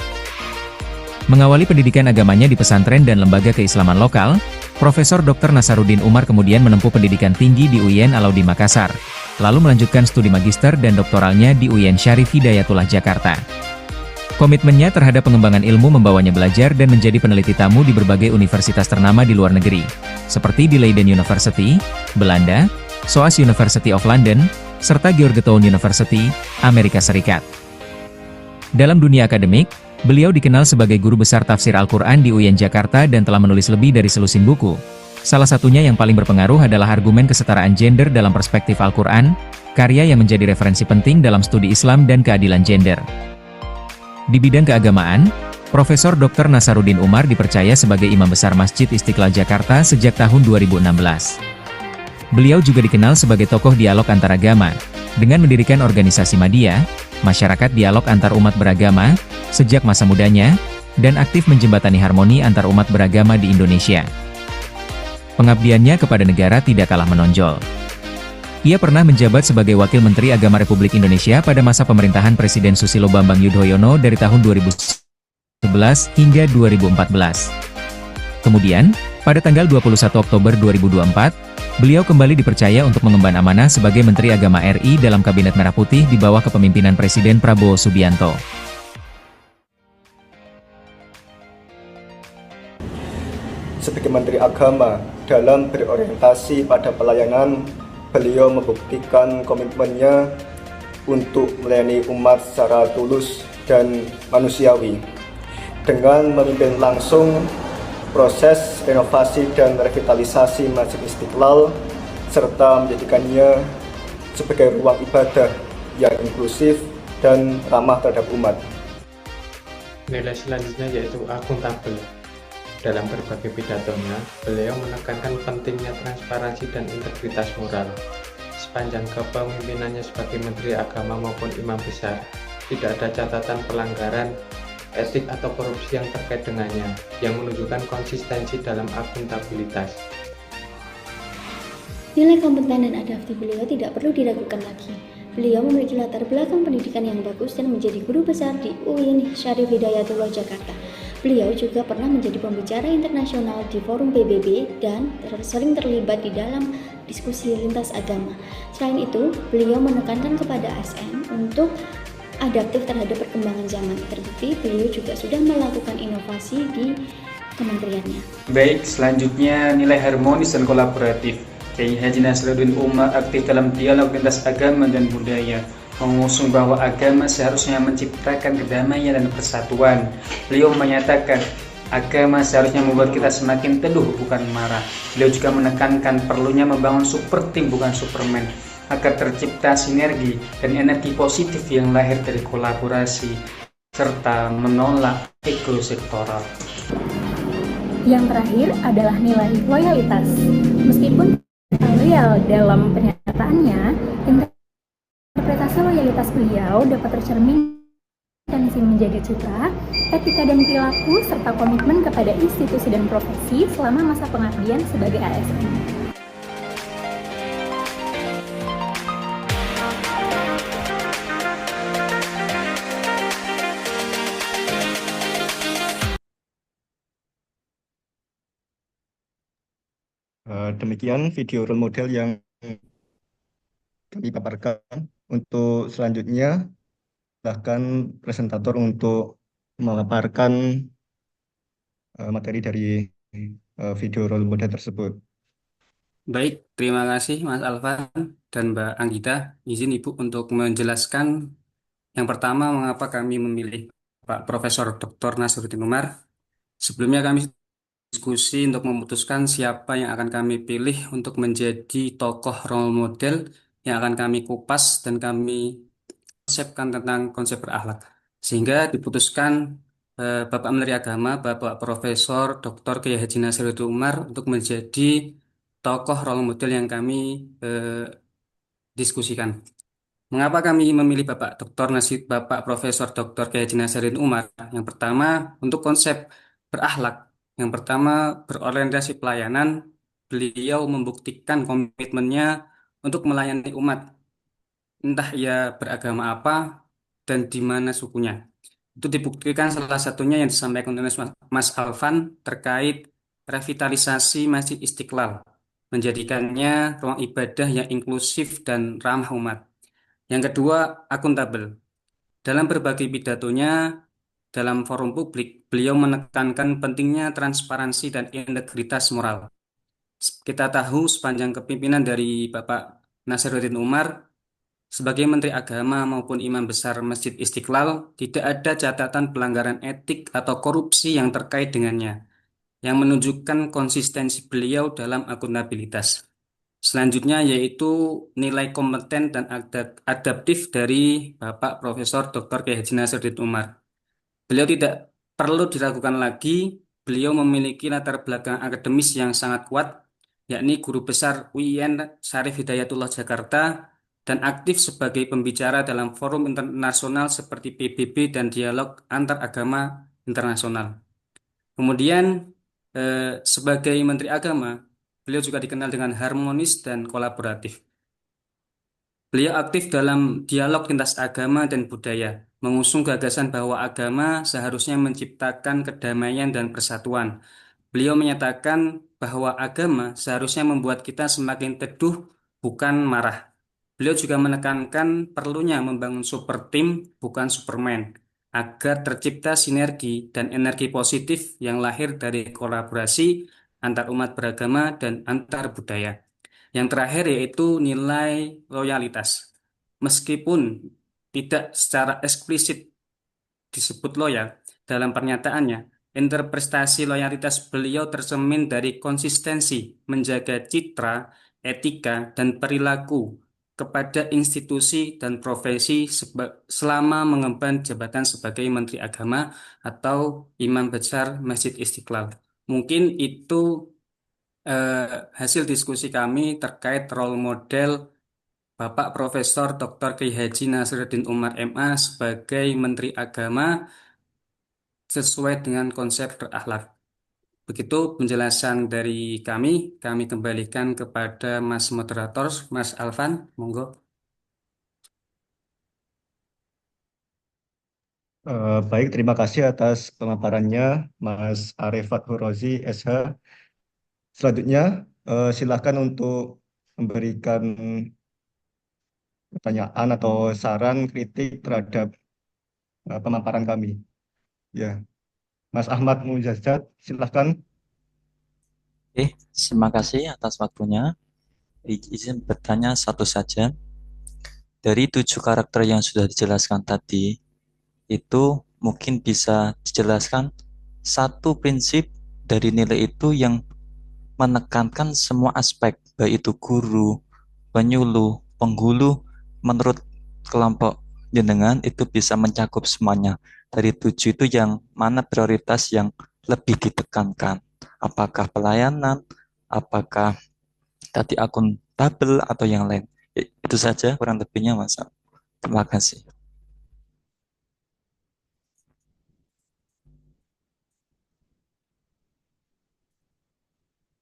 Mengawali pendidikan agamanya di pesantren dan lembaga keislaman lokal, Profesor Dr. Nasaruddin Umar kemudian menempuh pendidikan tinggi di UIN Alauddin Makassar, lalu melanjutkan studi magister dan doktoralnya di UIN Syarif Hidayatullah Jakarta. Komitmennya terhadap pengembangan ilmu membawanya belajar dan menjadi peneliti tamu di berbagai universitas ternama di luar negeri, seperti di Leiden University, Belanda, SOAS University of London, serta Georgetown University, Amerika Serikat. Dalam dunia akademik, beliau dikenal sebagai guru besar tafsir Al-Quran di UIN Jakarta dan telah menulis lebih dari selusin buku. Salah satunya yang paling berpengaruh adalah argumen kesetaraan gender dalam perspektif Al-Quran, karya yang menjadi referensi penting dalam studi Islam dan keadilan gender. Di bidang keagamaan, Profesor Dr. Nasaruddin Umar dipercaya sebagai Imam Besar Masjid Istiqlal Jakarta sejak tahun 2016. Beliau juga dikenal sebagai tokoh dialog antaragama, dengan mendirikan organisasi Madiyah, masyarakat dialog antar umat beragama, sejak masa mudanya, dan aktif menjembatani harmoni antar umat beragama di Indonesia. Pengabdiannya kepada negara tidak kalah menonjol. Ia pernah menjabat sebagai Wakil Menteri Agama Republik Indonesia pada masa pemerintahan Presiden Susilo Bambang Yudhoyono dari tahun 2011 hingga 2014. Kemudian, pada tanggal 21 Oktober 2024, beliau kembali dipercaya untuk mengemban amanah sebagai Menteri Agama RI dalam Kabinet Merah Putih di bawah kepemimpinan Presiden Prabowo Subianto. Sebagai Menteri Agama, dalam berorientasi pada pelayanan, beliau membuktikan komitmennya untuk melayani umat secara tulus dan manusiawi. Dengan memimpin langsung proses renovasi dan revitalisasi Masjid Istiqlal, serta menjadikannya sebagai ruang ibadah yang inklusif dan ramah terhadap umat. Nilai selanjutnya yaitu akuntabel. Dalam berbagai pidatonya, beliau menekankan pentingnya transparansi dan integritas moral. Sepanjang kepemimpinannya sebagai Menteri Agama maupun Imam Besar, tidak ada catatan pelanggaran etik atau korupsi yang terkait dengannya, yang menunjukkan konsistensi dalam akuntabilitas. Nilai kompeten dan adaptif beliau tidak perlu diragukan lagi. Beliau memiliki latar belakang pendidikan yang bagus dan menjadi guru besar di UIN Syarif Hidayatullah Jakarta. Beliau juga pernah menjadi pembicara internasional di forum PBB dan sering terlibat di dalam diskusi lintas agama. Selain itu, beliau menekankan kepada ASN untuk adaptif terhadap perkembangan zaman. Terbukti, beliau juga sudah melakukan inovasi di kementeriannya. Baik, selanjutnya nilai harmonis dan kolaboratif. Kiai Haji Nasaruddin Umar aktif dalam dialog lintas agama dan budaya, mengusung bahwa agama seharusnya menciptakan kedamaian dan persatuan. Beliau menyatakan, agama seharusnya membuat kita semakin teduh bukan marah. Beliau juga menekankan perlunya membangun super team bukan superman, agar tercipta sinergi dan energi positif yang lahir dari kolaborasi, serta menolak ego sektoral. Yang terakhir adalah nilai loyalitas. Meskipun loyal dalam pernyataannya, interpretasi loyalitas beliau dapat tercermin dan menjaga citra, etika dan perilaku, serta komitmen kepada institusi dan profesi selama masa pengabdian sebagai ASN. Demikian video role model yang kami paparkan. Untuk selanjutnya, silahkan presentator untuk memaparkan materi dari video role model tersebut. Baik, terima kasih Mas Alvan dan Mbak Anggita. Izin Ibu untuk menjelaskan yang pertama mengapa kami memilih Pak Profesor Dr. Nasruddin Umar. Sebelumnya kami diskusi untuk memutuskan siapa yang akan kami pilih untuk menjadi tokoh role model yang akan kami kupas dan kami konsepkan tentang konsep berakhlak. Sehingga diputuskan Bapak Menteri Agama, Bapak Profesor Dr. Kiai Haji Nasruddin Umar untuk menjadi tokoh role model yang kami diskusikan. Mengapa kami memilih Bapak Profesor Dr. Kiai Haji Nasruddin Umar? Yang pertama, untuk konsep berakhlak. Yang pertama, berorientasi pelayanan. Beliau membuktikan komitmennya untuk melayani umat, entah ia beragama apa dan di mana sukunya. Itu dibuktikan salah satunya yang disampaikan oleh Mas Alvan terkait revitalisasi Masjid Istiqlal, menjadikannya ruang ibadah yang inklusif dan ramah umat. Yang kedua, akuntabel. Dalam berbagai pidatonya dalam forum publik, beliau menekankan pentingnya transparansi dan integritas moral. Kita tahu sepanjang kepemimpinan dari Bapak Nasruddin Umar, sebagai Menteri Agama maupun Imam Besar Masjid Istiqlal, tidak ada catatan pelanggaran etik atau korupsi yang terkait dengannya, yang menunjukkan konsistensi beliau dalam akuntabilitas. Selanjutnya yaitu nilai kompeten dan adaptif dari Bapak Profesor Dr. Kiai Haji Nasruddin Umar. Beliau tidak perlu diragukan lagi, beliau memiliki latar belakang akademis yang sangat kuat, yakni guru besar UIN Syarif Hidayatullah Jakarta, dan aktif sebagai pembicara dalam forum internasional seperti PBB dan dialog antar agama internasional. Kemudian sebagai Menteri Agama, beliau juga dikenal dengan harmonis dan kolaboratif. Beliau aktif dalam dialog lintas agama dan budaya, mengusung gagasan bahwa agama seharusnya menciptakan kedamaian dan persatuan. Beliau menyatakan bahwa agama seharusnya membuat kita semakin teduh, bukan marah. Beliau juga menekankan perlunya membangun super team, bukan superman, agar tercipta sinergi dan energi positif yang lahir dari kolaborasi antar umat beragama dan antar budaya. Yang terakhir yaitu nilai loyalitas. Meskipun tidak secara eksplisit disebut loyal dalam pernyataannya, interpretasi loyalitas beliau tercermin dari konsistensi menjaga citra, etika, dan perilaku kepada institusi dan profesi selama mengemban jabatan sebagai Menteri Agama atau Imam Besar Masjid Istiqlal. Mungkin itu hasil diskusi kami terkait role model Bapak Profesor Dr. Kiai Haji Nasruddin Umar MA sebagai Menteri Agama sesuai dengan konsep berakhlak. Begitu penjelasan dari kami kembalikan kepada Mas Moderator, Mas Alvan, monggo. Baik, terima kasih atas pemaparannya Mas Arifat Hurozi, SH. Selanjutnya, silakan untuk memberikan pertanyaan atau saran kritik terhadap pemaparan kami. Ya, Mas Ahmad Mujazat, silakan. Oke, terima kasih atas waktunya. Izin bertanya satu saja. Dari 7 karakter yang sudah dijelaskan tadi, itu mungkin bisa dijelaskan satu prinsip dari nilai itu yang menekankan semua aspek, baik itu guru, penyuluh, penghulu, menurut kelompok jenengan itu bisa mencakup semuanya. Dari 7 itu yang mana prioritas yang lebih ditekankan? Apakah pelayanan, apakah tadi akuntabel atau yang lain? Itu saja kurang lebihnya, Mas. Terima kasih.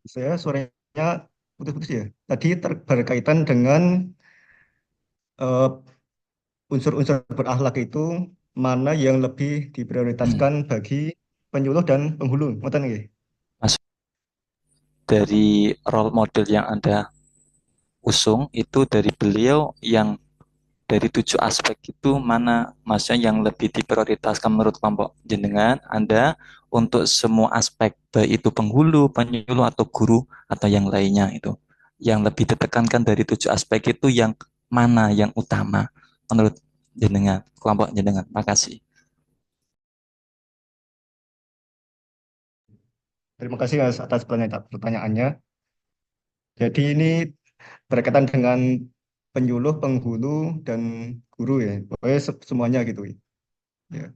Saya suaranya putus-putus ya. Tadi berkaitan dengan unsur-unsur berakhlak itu mana yang lebih diprioritaskan bagi penyuluh dan penghulu. Ngoten nggih. dari role model yang Anda usung itu dari beliau yang dari 7 aspek itu mana maksudnya yang lebih diprioritaskan menurut kelompok jenengan Anda untuk semua aspek baik itu penghulu, penyuluh atau guru atau yang lainnya itu yang lebih ditekankan dari 7 aspek itu yang mana yang utama menurut jenengan kelompok jenengan. Makasih. Terima kasih Mas atas pertanyaannya. Jadi ini berkaitan dengan penyuluh, penghulu, dan guru ya. Pokoknya semuanya gitu ya.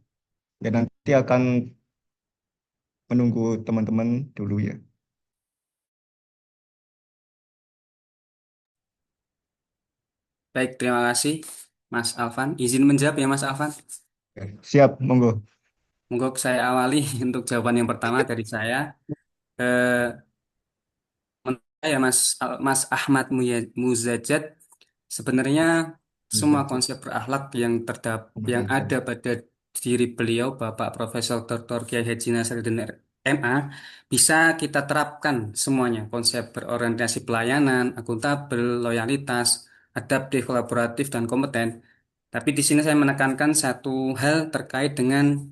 Dan nanti akan menunggu teman-teman dulu ya. Baik, terima kasih Mas Alvan. Izin menjawab ya Mas Alvan. Siap, monggo. Monggo saya awali untuk jawaban yang pertama dari saya. Eh, ya Mas Ahmad Muzajat, sebenarnya semua konsep berakhlak yang ada pada diri beliau Bapak Profesor Dr. Kiai Haji Nasaruddin MA bisa kita terapkan semuanya, konsep berorientasi pelayanan, akuntabel, loyalitas, adaptif, kolaboratif, dan kompeten. Tapi di sini saya menekankan satu hal terkait dengan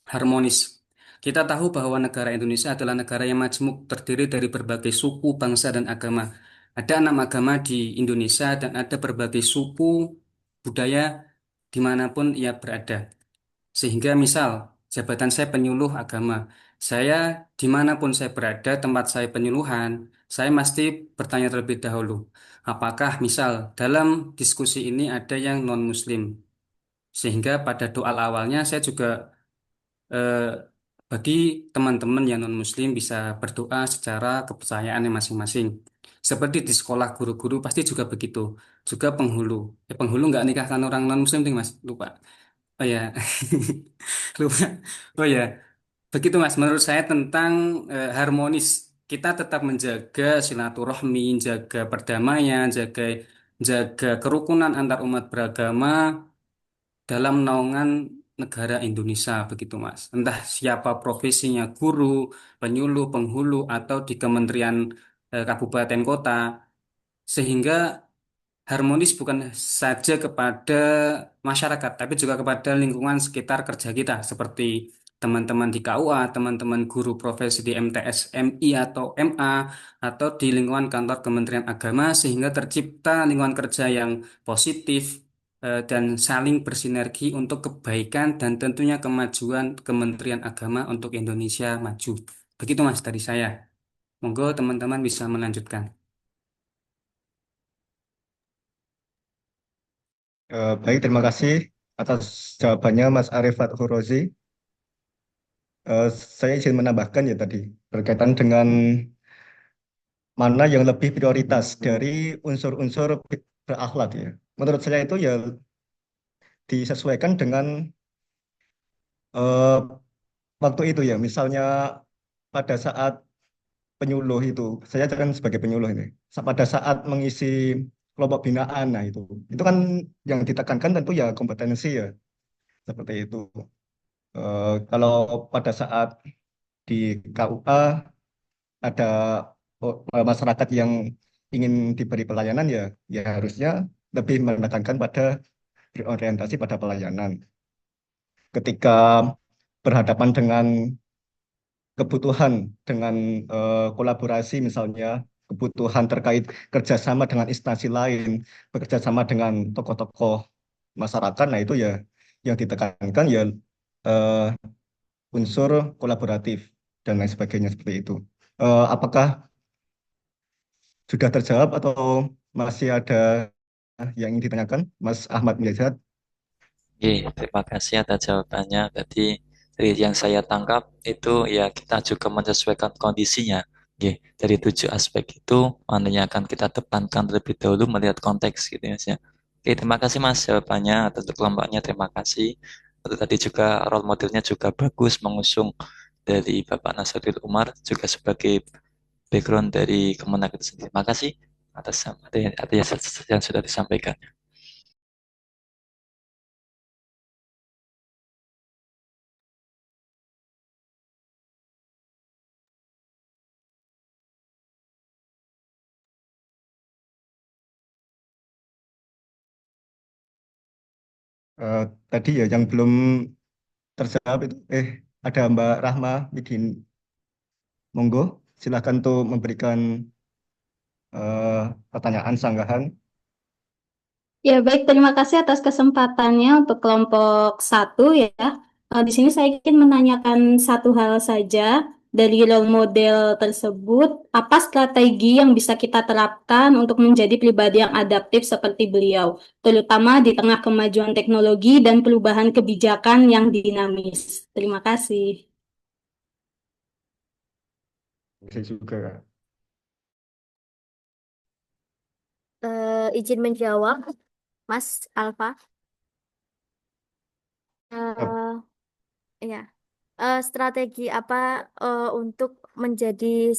harmonis. Kita tahu bahwa negara Indonesia adalah negara yang majemuk, terdiri dari berbagai suku, bangsa, dan agama. Ada 6 agama di Indonesia dan ada berbagai suku, budaya dimanapun ia berada. Sehingga misal, jabatan saya penyuluh agama. Saya dimanapun saya berada, tempat saya penyuluhan, saya mesti bertanya terlebih dahulu. Apakah misal dalam diskusi ini ada yang non-Muslim? Sehingga pada doa awalnya saya juga eh, bagi teman-teman yang non-Muslim bisa berdoa secara kepercayaannya masing-masing. Seperti di sekolah guru-guru pasti juga begitu. Juga penghulu. Penghulu nggak nikahkan orang non-Muslim, ding, Mas. Lupa. Oh ya, lupa. Oh ya, begitu Mas. Menurut saya tentang harmonis. Kita tetap menjaga silaturahmi, jaga perdamaian, jaga jaga kerukunan antar umat beragama dalam naungan negara Indonesia begitu Mas. Entah siapa profesinya guru, penyuluh, penghulu atau di kementerian kabupaten kota sehingga harmonis bukan saja kepada masyarakat tapi juga kepada lingkungan sekitar kerja kita seperti teman-teman di KUA, teman-teman guru profesi di MTS, MI atau MA atau di lingkungan kantor Kementerian Agama sehingga tercipta lingkungan kerja yang positif dan saling bersinergi untuk kebaikan dan tentunya kemajuan Kementerian Agama untuk Indonesia maju. Begitu Mas dari saya. Monggo teman-teman bisa melanjutkan. Baik, terima kasih atas jawabannya Mas Arifat Hurozi. Saya izin menambahkan ya tadi berkaitan dengan mana yang lebih prioritas dari unsur-unsur berakhlak ya. Menurut saya itu ya disesuaikan dengan eh, waktu itu ya. Misalnya pada saat penyuluh itu, saya kan sebagai penyuluh ini. Pada saat mengisi kelompok binaan, nah itu kan yang ditekankan tentu ya kompetensi ya, seperti itu. Kalau pada saat di KUA ada masyarakat yang ingin diberi pelayanan ya, ya harusnya lebih menekankan pada berorientasi pada pelayanan. Ketika berhadapan dengan kebutuhan dengan kolaborasi misalnya kebutuhan terkait kerjasama dengan instansi lain, bekerjasama dengan tokoh-tokoh masyarakat, nah itu ya yang ditekankan ya eh, unsur kolaboratif dan lain sebagainya seperti itu. Apakah sudah terjawab atau masih ada yang ingin ditanyakan, Mas Ahmad Mujahid? Oke, terima kasih atas jawabannya. Tadi dari yang saya tangkap itu ya kita juga menyesuaikan kondisinya. Oke, dari 7 aspek itu mana yang akan kita depankan terlebih dahulu melihat konteks gitu ya, Mas ya. Oke, terima kasih Mas jawabannya atau untuk kelompoknya terima kasih. Untuk tadi juga role modelnya juga bagus mengusung dari Bapak Nasaruddin Umar juga sebagai background dari Kemenag itu sendiri. Terima kasih atas atas yang sudah disampaikan. Eh, tadi ya yang belum terjawab itu, ada Mbak Rahma Widin, monggo silakan tuh memberikan pertanyaan sanggahan. Ya, baik. Terima kasih atas kesempatannya untuk kelompok satu ya. Di sini saya ingin menanyakan satu hal saja. Dari role model tersebut, apa strategi yang bisa kita terapkan untuk menjadi pribadi yang adaptif seperti beliau, terutama di tengah kemajuan teknologi dan perubahan kebijakan yang dinamis? Terima kasih. Saya juga. Izin menjawab, Mas Alfa. Ya, strategi apa untuk menjadi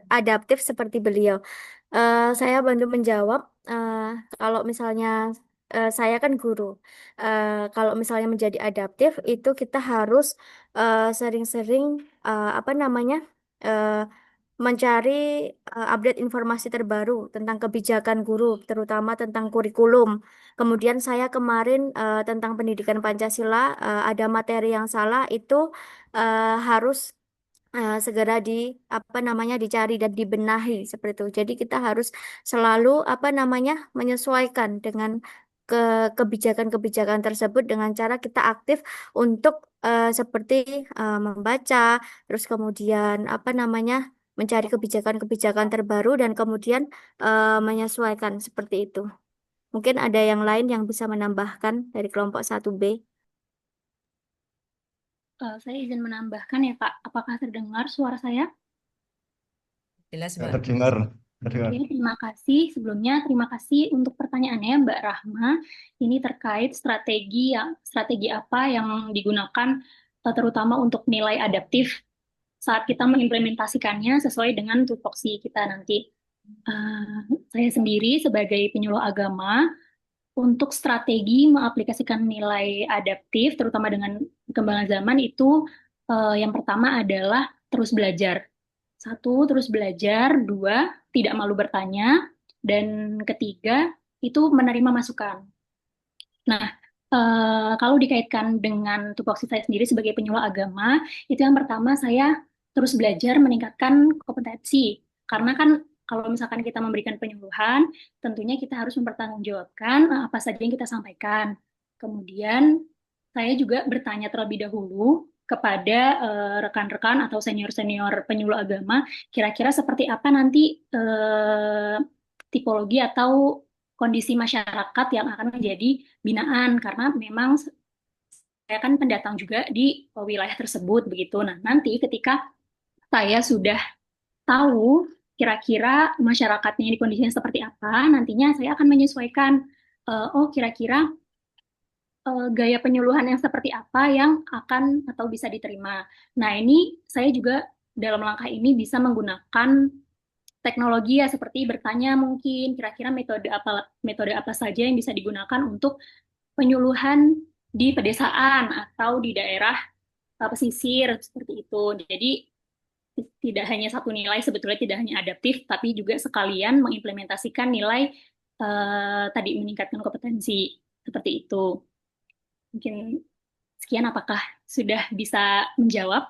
adaptif seperti beliau? Saya bantu menjawab. Kalau misalnya saya kan guru, kalau misalnya menjadi adaptif itu kita harus sering-sering apa namanya eh, mencari update informasi terbaru tentang kebijakan guru, terutama tentang kurikulum. Kemudian saya kemarin tentang pendidikan Pancasila ada materi yang salah itu harus segera apa namanya dicari dan dibenahi seperti itu. Jadi kita harus selalu apa namanya menyesuaikan dengan ke kebijakan-kebijakan tersebut dengan cara kita aktif untuk seperti membaca, terus kemudian apa namanya mencari kebijakan-kebijakan terbaru dan kemudian menyesuaikan seperti itu. Mungkin ada yang lain yang bisa menambahkan dari kelompok 1B. Saya izin menambahkan ya, Kak. Apakah terdengar suara saya? Jelas, Ya, Mbak. terdengar. Terdengar. Oke, terima kasih. Sebelumnya, terima kasih untuk pertanyaannya, Mbak Rahma. Ini terkait strategi apa yang digunakan terutama untuk nilai adaptif saat kita mengimplementasikannya sesuai dengan tupoksi kita nanti. Saya sendiri sebagai penyuluh agama, untuk strategi mengaplikasikan nilai adaptif, terutama dengan perkembangan zaman itu, yang pertama adalah terus belajar. Satu, terus belajar. Dua, tidak malu bertanya. Dan ketiga, itu menerima masukan. Nah, kalau dikaitkan dengan tupoksi saya sendiri sebagai penyuluh agama, itu yang pertama saya terus belajar meningkatkan kompetensi. Karena kan kalau misalkan kita memberikan penyuluhan, tentunya kita harus mempertanggungjawabkan apa saja yang kita sampaikan. Kemudian saya juga bertanya terlebih dahulu kepada rekan-rekan atau senior-senior penyuluh agama, kira-kira seperti apa nanti tipologi atau kondisi masyarakat yang akan menjadi binaan, karena memang saya kan pendatang juga di wilayah tersebut begitu. Nah, nanti ketika saya sudah tahu kira-kira masyarakatnya di kondisinya seperti apa, nantinya saya akan menyesuaikan, oh kira-kira gaya penyuluhan yang seperti apa yang akan atau bisa diterima. Nah, ini saya juga dalam langkah ini bisa menggunakan teknologi ya, seperti bertanya mungkin kira-kira metode apa saja yang bisa digunakan untuk penyuluhan di pedesaan atau di daerah pesisir seperti itu. Jadi tidak hanya satu nilai, sebetulnya tidak hanya adaptif, tapi juga sekalian mengimplementasikan nilai tadi meningkatkan kompetensi seperti itu. Mungkin sekian, apakah sudah bisa menjawab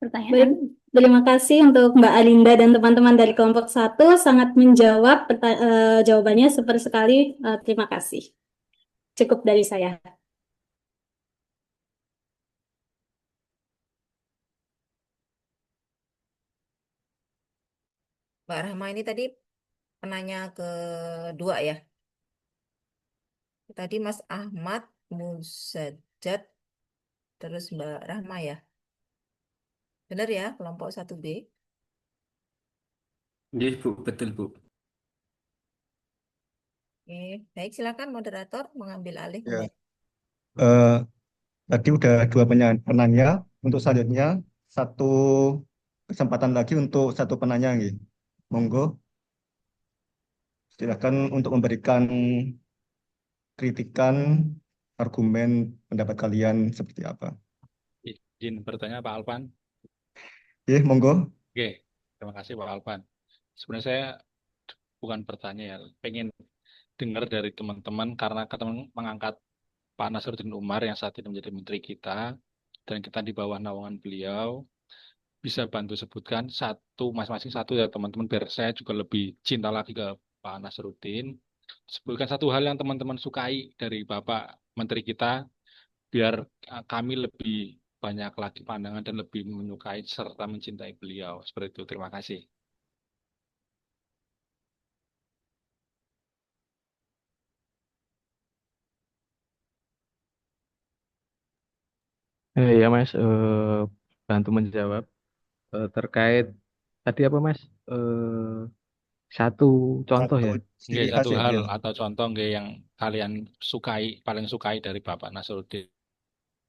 pertanyaan? Baik, terima kasih untuk Mbak Alinda dan teman-teman dari kelompok 1, sangat menjawab jawabannya super sekali. Terima kasih. Cukup dari saya. Mbak Rahma ini tadi penanya kedua ya. Tadi Mas Ahmad Muzajat, terus Mbak Rahma ya. Benar ya, kelompok 1B? Iya, Bu, betul, Bu. Oke, baik, silakan moderator mengambil alih Ya. kembali. Tadi udah dua penanya. Untuk selanjutnya, satu kesempatan lagi untuk satu penanya. Nggih. Monggo, silakan untuk memberikan kritikan, argumen, pendapat kalian seperti apa. Izin bertanya Pak Alvan. Monggo. Oke, terima kasih Pak Alvan. Sebenarnya saya bukan bertanya ya, pengen dengar dari teman-teman karena teman mengangkat Pak Nasruddin Umar yang saat ini menjadi menteri kita dan kita di bawah naungan beliau bisa bantu sebutkan satu masing-masing satu ya teman-teman biar saya juga lebih cinta lagi ke Pak Nasruddin. Sebutkan satu hal yang teman-teman sukai dari Bapak Menteri kita biar kami lebih banyak lagi pandangan dan lebih menyukai serta mencintai beliau. Seperti itu. Terima kasih. Ya Mas, bantu menjawab terkait tadi apa Mas? Satu contoh Satu ya. ciri Nggih, khas satu ya. hal Ya. atau contoh nggih yang kalian sukai, paling sukai dari Bapak Nasruddin.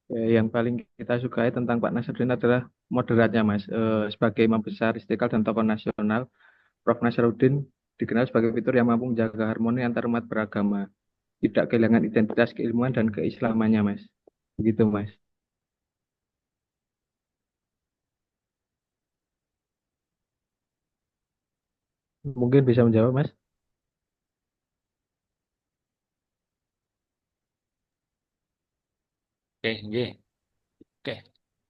Yang paling kita sukai tentang Pak Nasruddin adalah moderatnya Mas. Sebagai imam besar Istiqlal dan tokoh nasional, Prof. Nasruddin dikenal sebagai fitur yang mampu menjaga harmoni antar umat beragama, tidak kehilangan identitas keilmuan dan keislamannya Mas. Begitu Mas. Mungkin bisa menjawab Mas. Oke, nggih. Oke,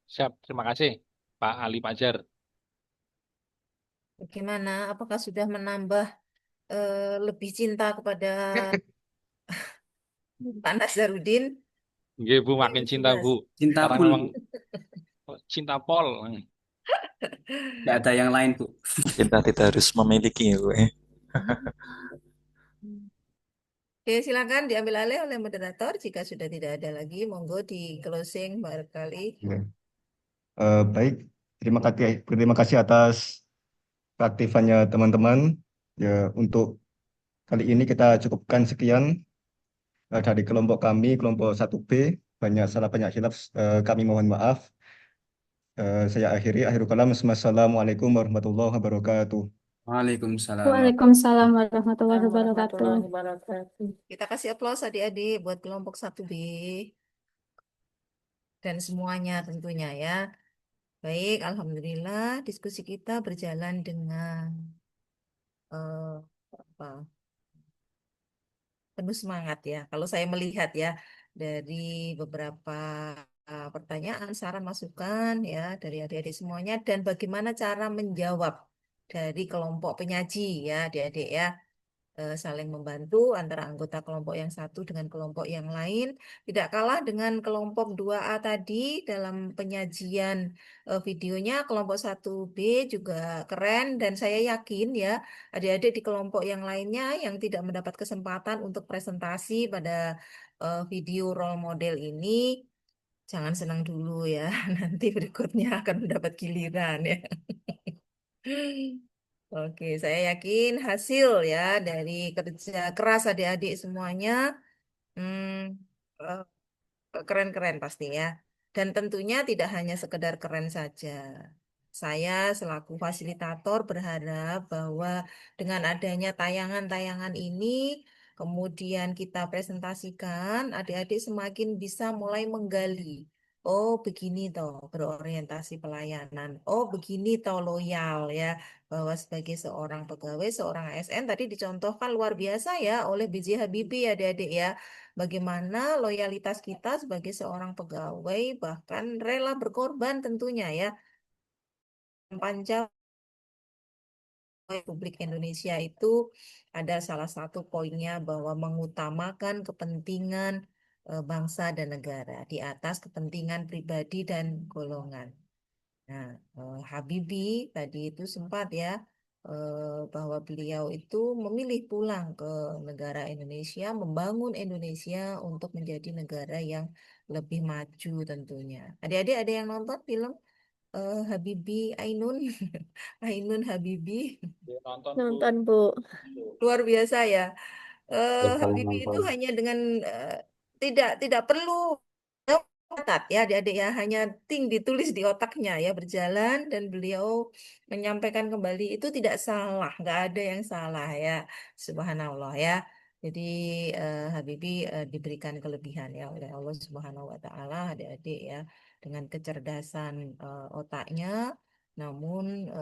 siap. Terima kasih Pak Ali Pajar. Bagaimana? Apakah sudah menambah lebih cinta kepada Pak Nazarudin? Nggih, Bu, makin cinta, Jelas. Bu. Cinta Sekarang pul, memang cinta pol. nggak ada yang lain, Bu. Cinta tidak harus memiliki ya, Bu. Oke, silakan diambil alih oleh moderator. Jika sudah tidak ada lagi, monggo di closing barangkali. Ya. Baik, terima kasih atas keaktifannya teman-teman. Ya, untuk kali ini kita cukupkan sekian dari kelompok kami, kelompok 1B. Banyak salah, banyak hilaf, kami mohon maaf. Saya akhiri, akhirul kalam. Assalamualaikum warahmatullahi wabarakatuh. Waalaikumsalam. Waalaikumsalam warahmatullahi Warahmatullahi wabarakatuh. wabarakatuh. Kita kasih aplaus adik-adik buat kelompok 1B dan semuanya tentunya ya. Baik, alhamdulillah diskusi kita berjalan dengan apa, penuh semangat ya. Kalau saya melihat ya dari beberapa pertanyaan, saran, masukan ya dari adik-adik semuanya dan bagaimana cara menjawab dari kelompok penyaji ya adik-adik ya. Saling membantu antara anggota kelompok yang satu dengan kelompok yang lain. Tidak kalah dengan kelompok 2A tadi dalam penyajian videonya, kelompok 1B juga keren dan saya yakin ya adik-adik di kelompok yang lainnya yang tidak mendapat kesempatan untuk presentasi pada video role model ini, jangan senang dulu ya, nanti berikutnya akan mendapat giliran ya. Oke, saya yakin hasil ya dari kerja keras adik-adik semuanya hmm, eh, keren-keren pasti ya. Dan tentunya tidak hanya sekedar keren saja. Saya selaku fasilitator berharap bahwa dengan adanya tayangan-tayangan ini, kemudian kita presentasikan, adik-adik semakin bisa mulai menggali. Oh, begini toh berorientasi pelayanan. Oh, begini toh loyal ya. Bahwa sebagai seorang pegawai, seorang ASN tadi dicontohkan luar biasa ya oleh B.J. Habibie ya adik-adik ya. Bagaimana loyalitas kita sebagai seorang pegawai bahkan rela berkorban tentunya ya. Panjang Republik Indonesia itu ada salah satu poinnya bahwa mengutamakan kepentingan bangsa dan negara di atas kepentingan pribadi dan golongan. Nah, Habibie tadi itu sempat ya bahwa beliau itu memilih pulang ke negara Indonesia, membangun Indonesia untuk menjadi negara yang lebih maju tentunya. Adik-adik ada yang nonton film Habibie Ainun, Ainun Habibie? Nonton, Bu. Nonton, Bu. Luar biasa ya. Yang paling Habibie itu nonton. hanya dengan tidak perlu catat ya adik-adik ya, hanya ditulis di otaknya ya berjalan dan beliau menyampaikan kembali itu tidak salah, nggak ada yang salah ya, subhanallah ya. Jadi Habibie diberikan kelebihan ya oleh Allah Subhanahu Wa Taala adik-adik ya dengan kecerdasan otaknya Namun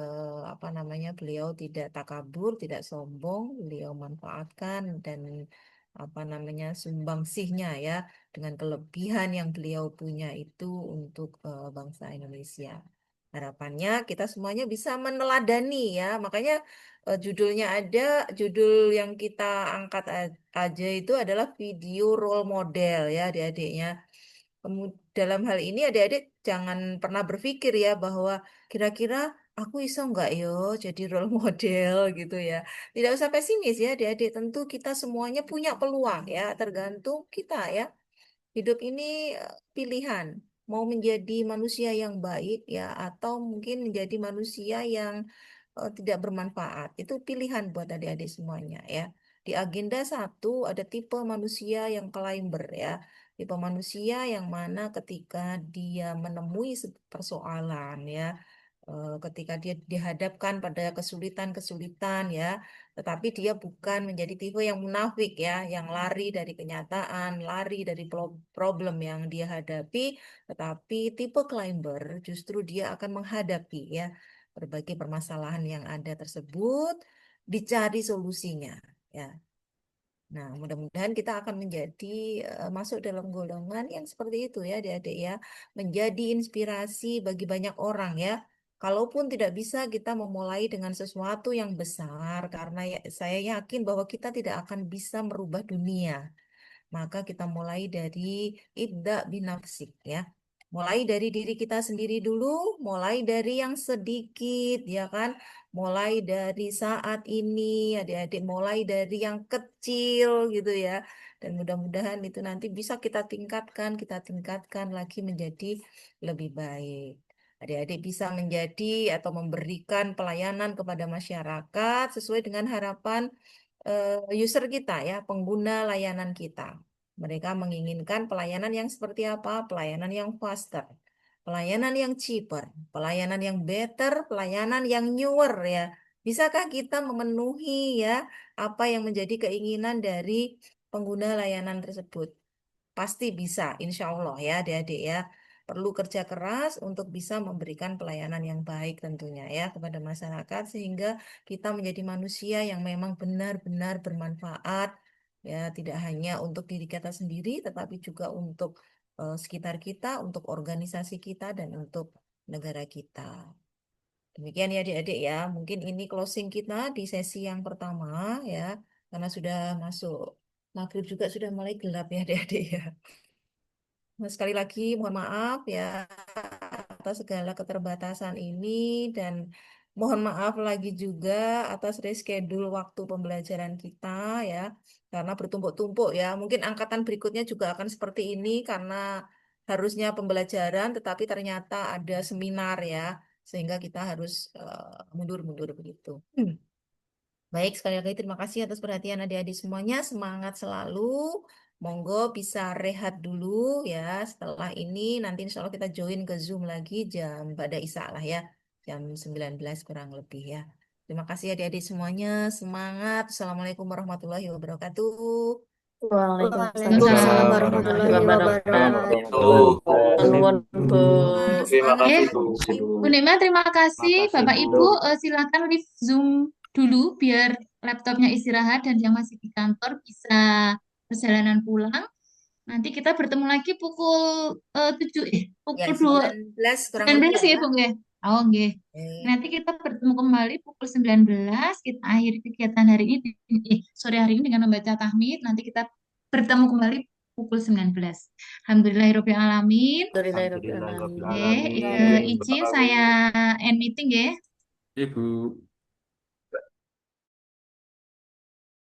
apa namanya, beliau tidak takabur, tidak sombong, beliau manfaatkan dan apa namanya, sumbangsihnya ya, dengan kelebihan yang beliau punya itu untuk bangsa Indonesia. Harapannya kita semuanya bisa meneladani ya. Makanya judulnya ada, judul yang kita angkat aja itu adalah video role model ya adik-adiknya. Dalam hal ini adik-adik jangan pernah berpikir ya bahwa kira-kira aku iso nggak yo jadi role model gitu ya. Tidak usah pesimis ya adik-adik. Tentu kita semuanya punya peluang ya, tergantung kita ya. Hidup ini pilihan. Mau menjadi manusia yang baik ya, atau mungkin menjadi manusia yang tidak bermanfaat. Itu pilihan buat adik-adik semuanya ya. Di agenda 1 ada tipe manusia yang climber ya. Tipe manusia yang mana ketika dia menemui persoalan ya, ketika dia dihadapkan pada kesulitan-kesulitan ya, tetapi dia bukan menjadi tipe yang munafik ya, yang lari dari kenyataan, lari dari problem yang dia hadapi, tetapi tipe climber justru dia akan menghadapi ya berbagai permasalahan yang ada tersebut, dicari solusinya ya. Nah, mudah-mudahan kita akan menjadi masuk dalam golongan yang seperti itu ya, adik-adik ya, menjadi inspirasi bagi banyak orang ya. Kalaupun tidak bisa kita memulai dengan sesuatu yang besar, karena ya, saya yakin bahwa kita tidak akan bisa merubah dunia. Maka kita mulai dari ibda binafsik ya. Mulai dari diri kita sendiri dulu, mulai dari yang sedikit ya kan. Mulai dari saat ini, adik-adik mulai dari yang kecil gitu ya. Dan mudah-mudahan itu nanti bisa kita tingkatkan lagi menjadi lebih baik. Adik-adik bisa menjadi atau memberikan pelayanan kepada masyarakat sesuai dengan harapan user kita ya, pengguna layanan kita. Mereka menginginkan pelayanan yang seperti apa? Pelayanan yang faster, pelayanan yang cheaper, pelayanan yang better, pelayanan yang newer ya. Bisakah kita memenuhi ya apa yang menjadi keinginan dari pengguna layanan tersebut? Pasti bisa, insya Allah ya adik-adik ya. Perlu kerja keras untuk bisa memberikan pelayanan yang baik tentunya ya kepada masyarakat sehingga kita menjadi manusia yang memang benar-benar bermanfaat ya, tidak hanya untuk diri kita sendiri tetapi juga untuk sekitar kita, untuk organisasi kita dan untuk negara kita. Demikian ya adik-adik ya. Mungkin ini closing kita di sesi yang pertama ya, karena sudah masuk maghrib juga sudah mulai gelap ya adik-adik ya. Nah, sekali lagi mohon maaf ya atas segala keterbatasan ini dan mohon maaf lagi juga atas reschedule waktu pembelajaran kita ya, karena bertumpuk-tumpuk ya. Mungkin angkatan berikutnya juga akan seperti ini karena harusnya pembelajaran tetapi ternyata ada seminar ya, sehingga kita harus mundur-mundur begitu. Baik, sekali lagi terima kasih atas perhatian adik-adik semuanya. Semangat selalu. Monggo bisa rehat dulu ya. Setelah ini nanti insya Allah kita join ke Zoom lagi jam pada Isya lah ya. Jam 19 kurang lebih ya. Terima kasih adik-adik semuanya. Semangat. Assalamualaikum warahmatullahi wabarakatuh. Waalaikumsalam warahmatullahi wabarakatuh. Nuwun, Bu. Terima kasih, Bu. Bu Nema, terima kasih. Bapak Ibu, silakan leave Zoom dulu biar laptopnya istirahat dan yang masih di kantor bisa perjalanan pulang. Nanti kita bertemu lagi pukul 7 pukul 19 kurang 19 lebih ya, ya. Bu nggih. Oh, nggih. Nanti kita bertemu kembali pukul 19. Kita akhiri kegiatan hari ini sore hari ini dengan membaca tahmid. Nanti kita bertemu kembali pukul 19. Alhamdulillahirabbil alamin. Alhamdulillahirabbil alamin. Izin saya end meeting ya. Ibu.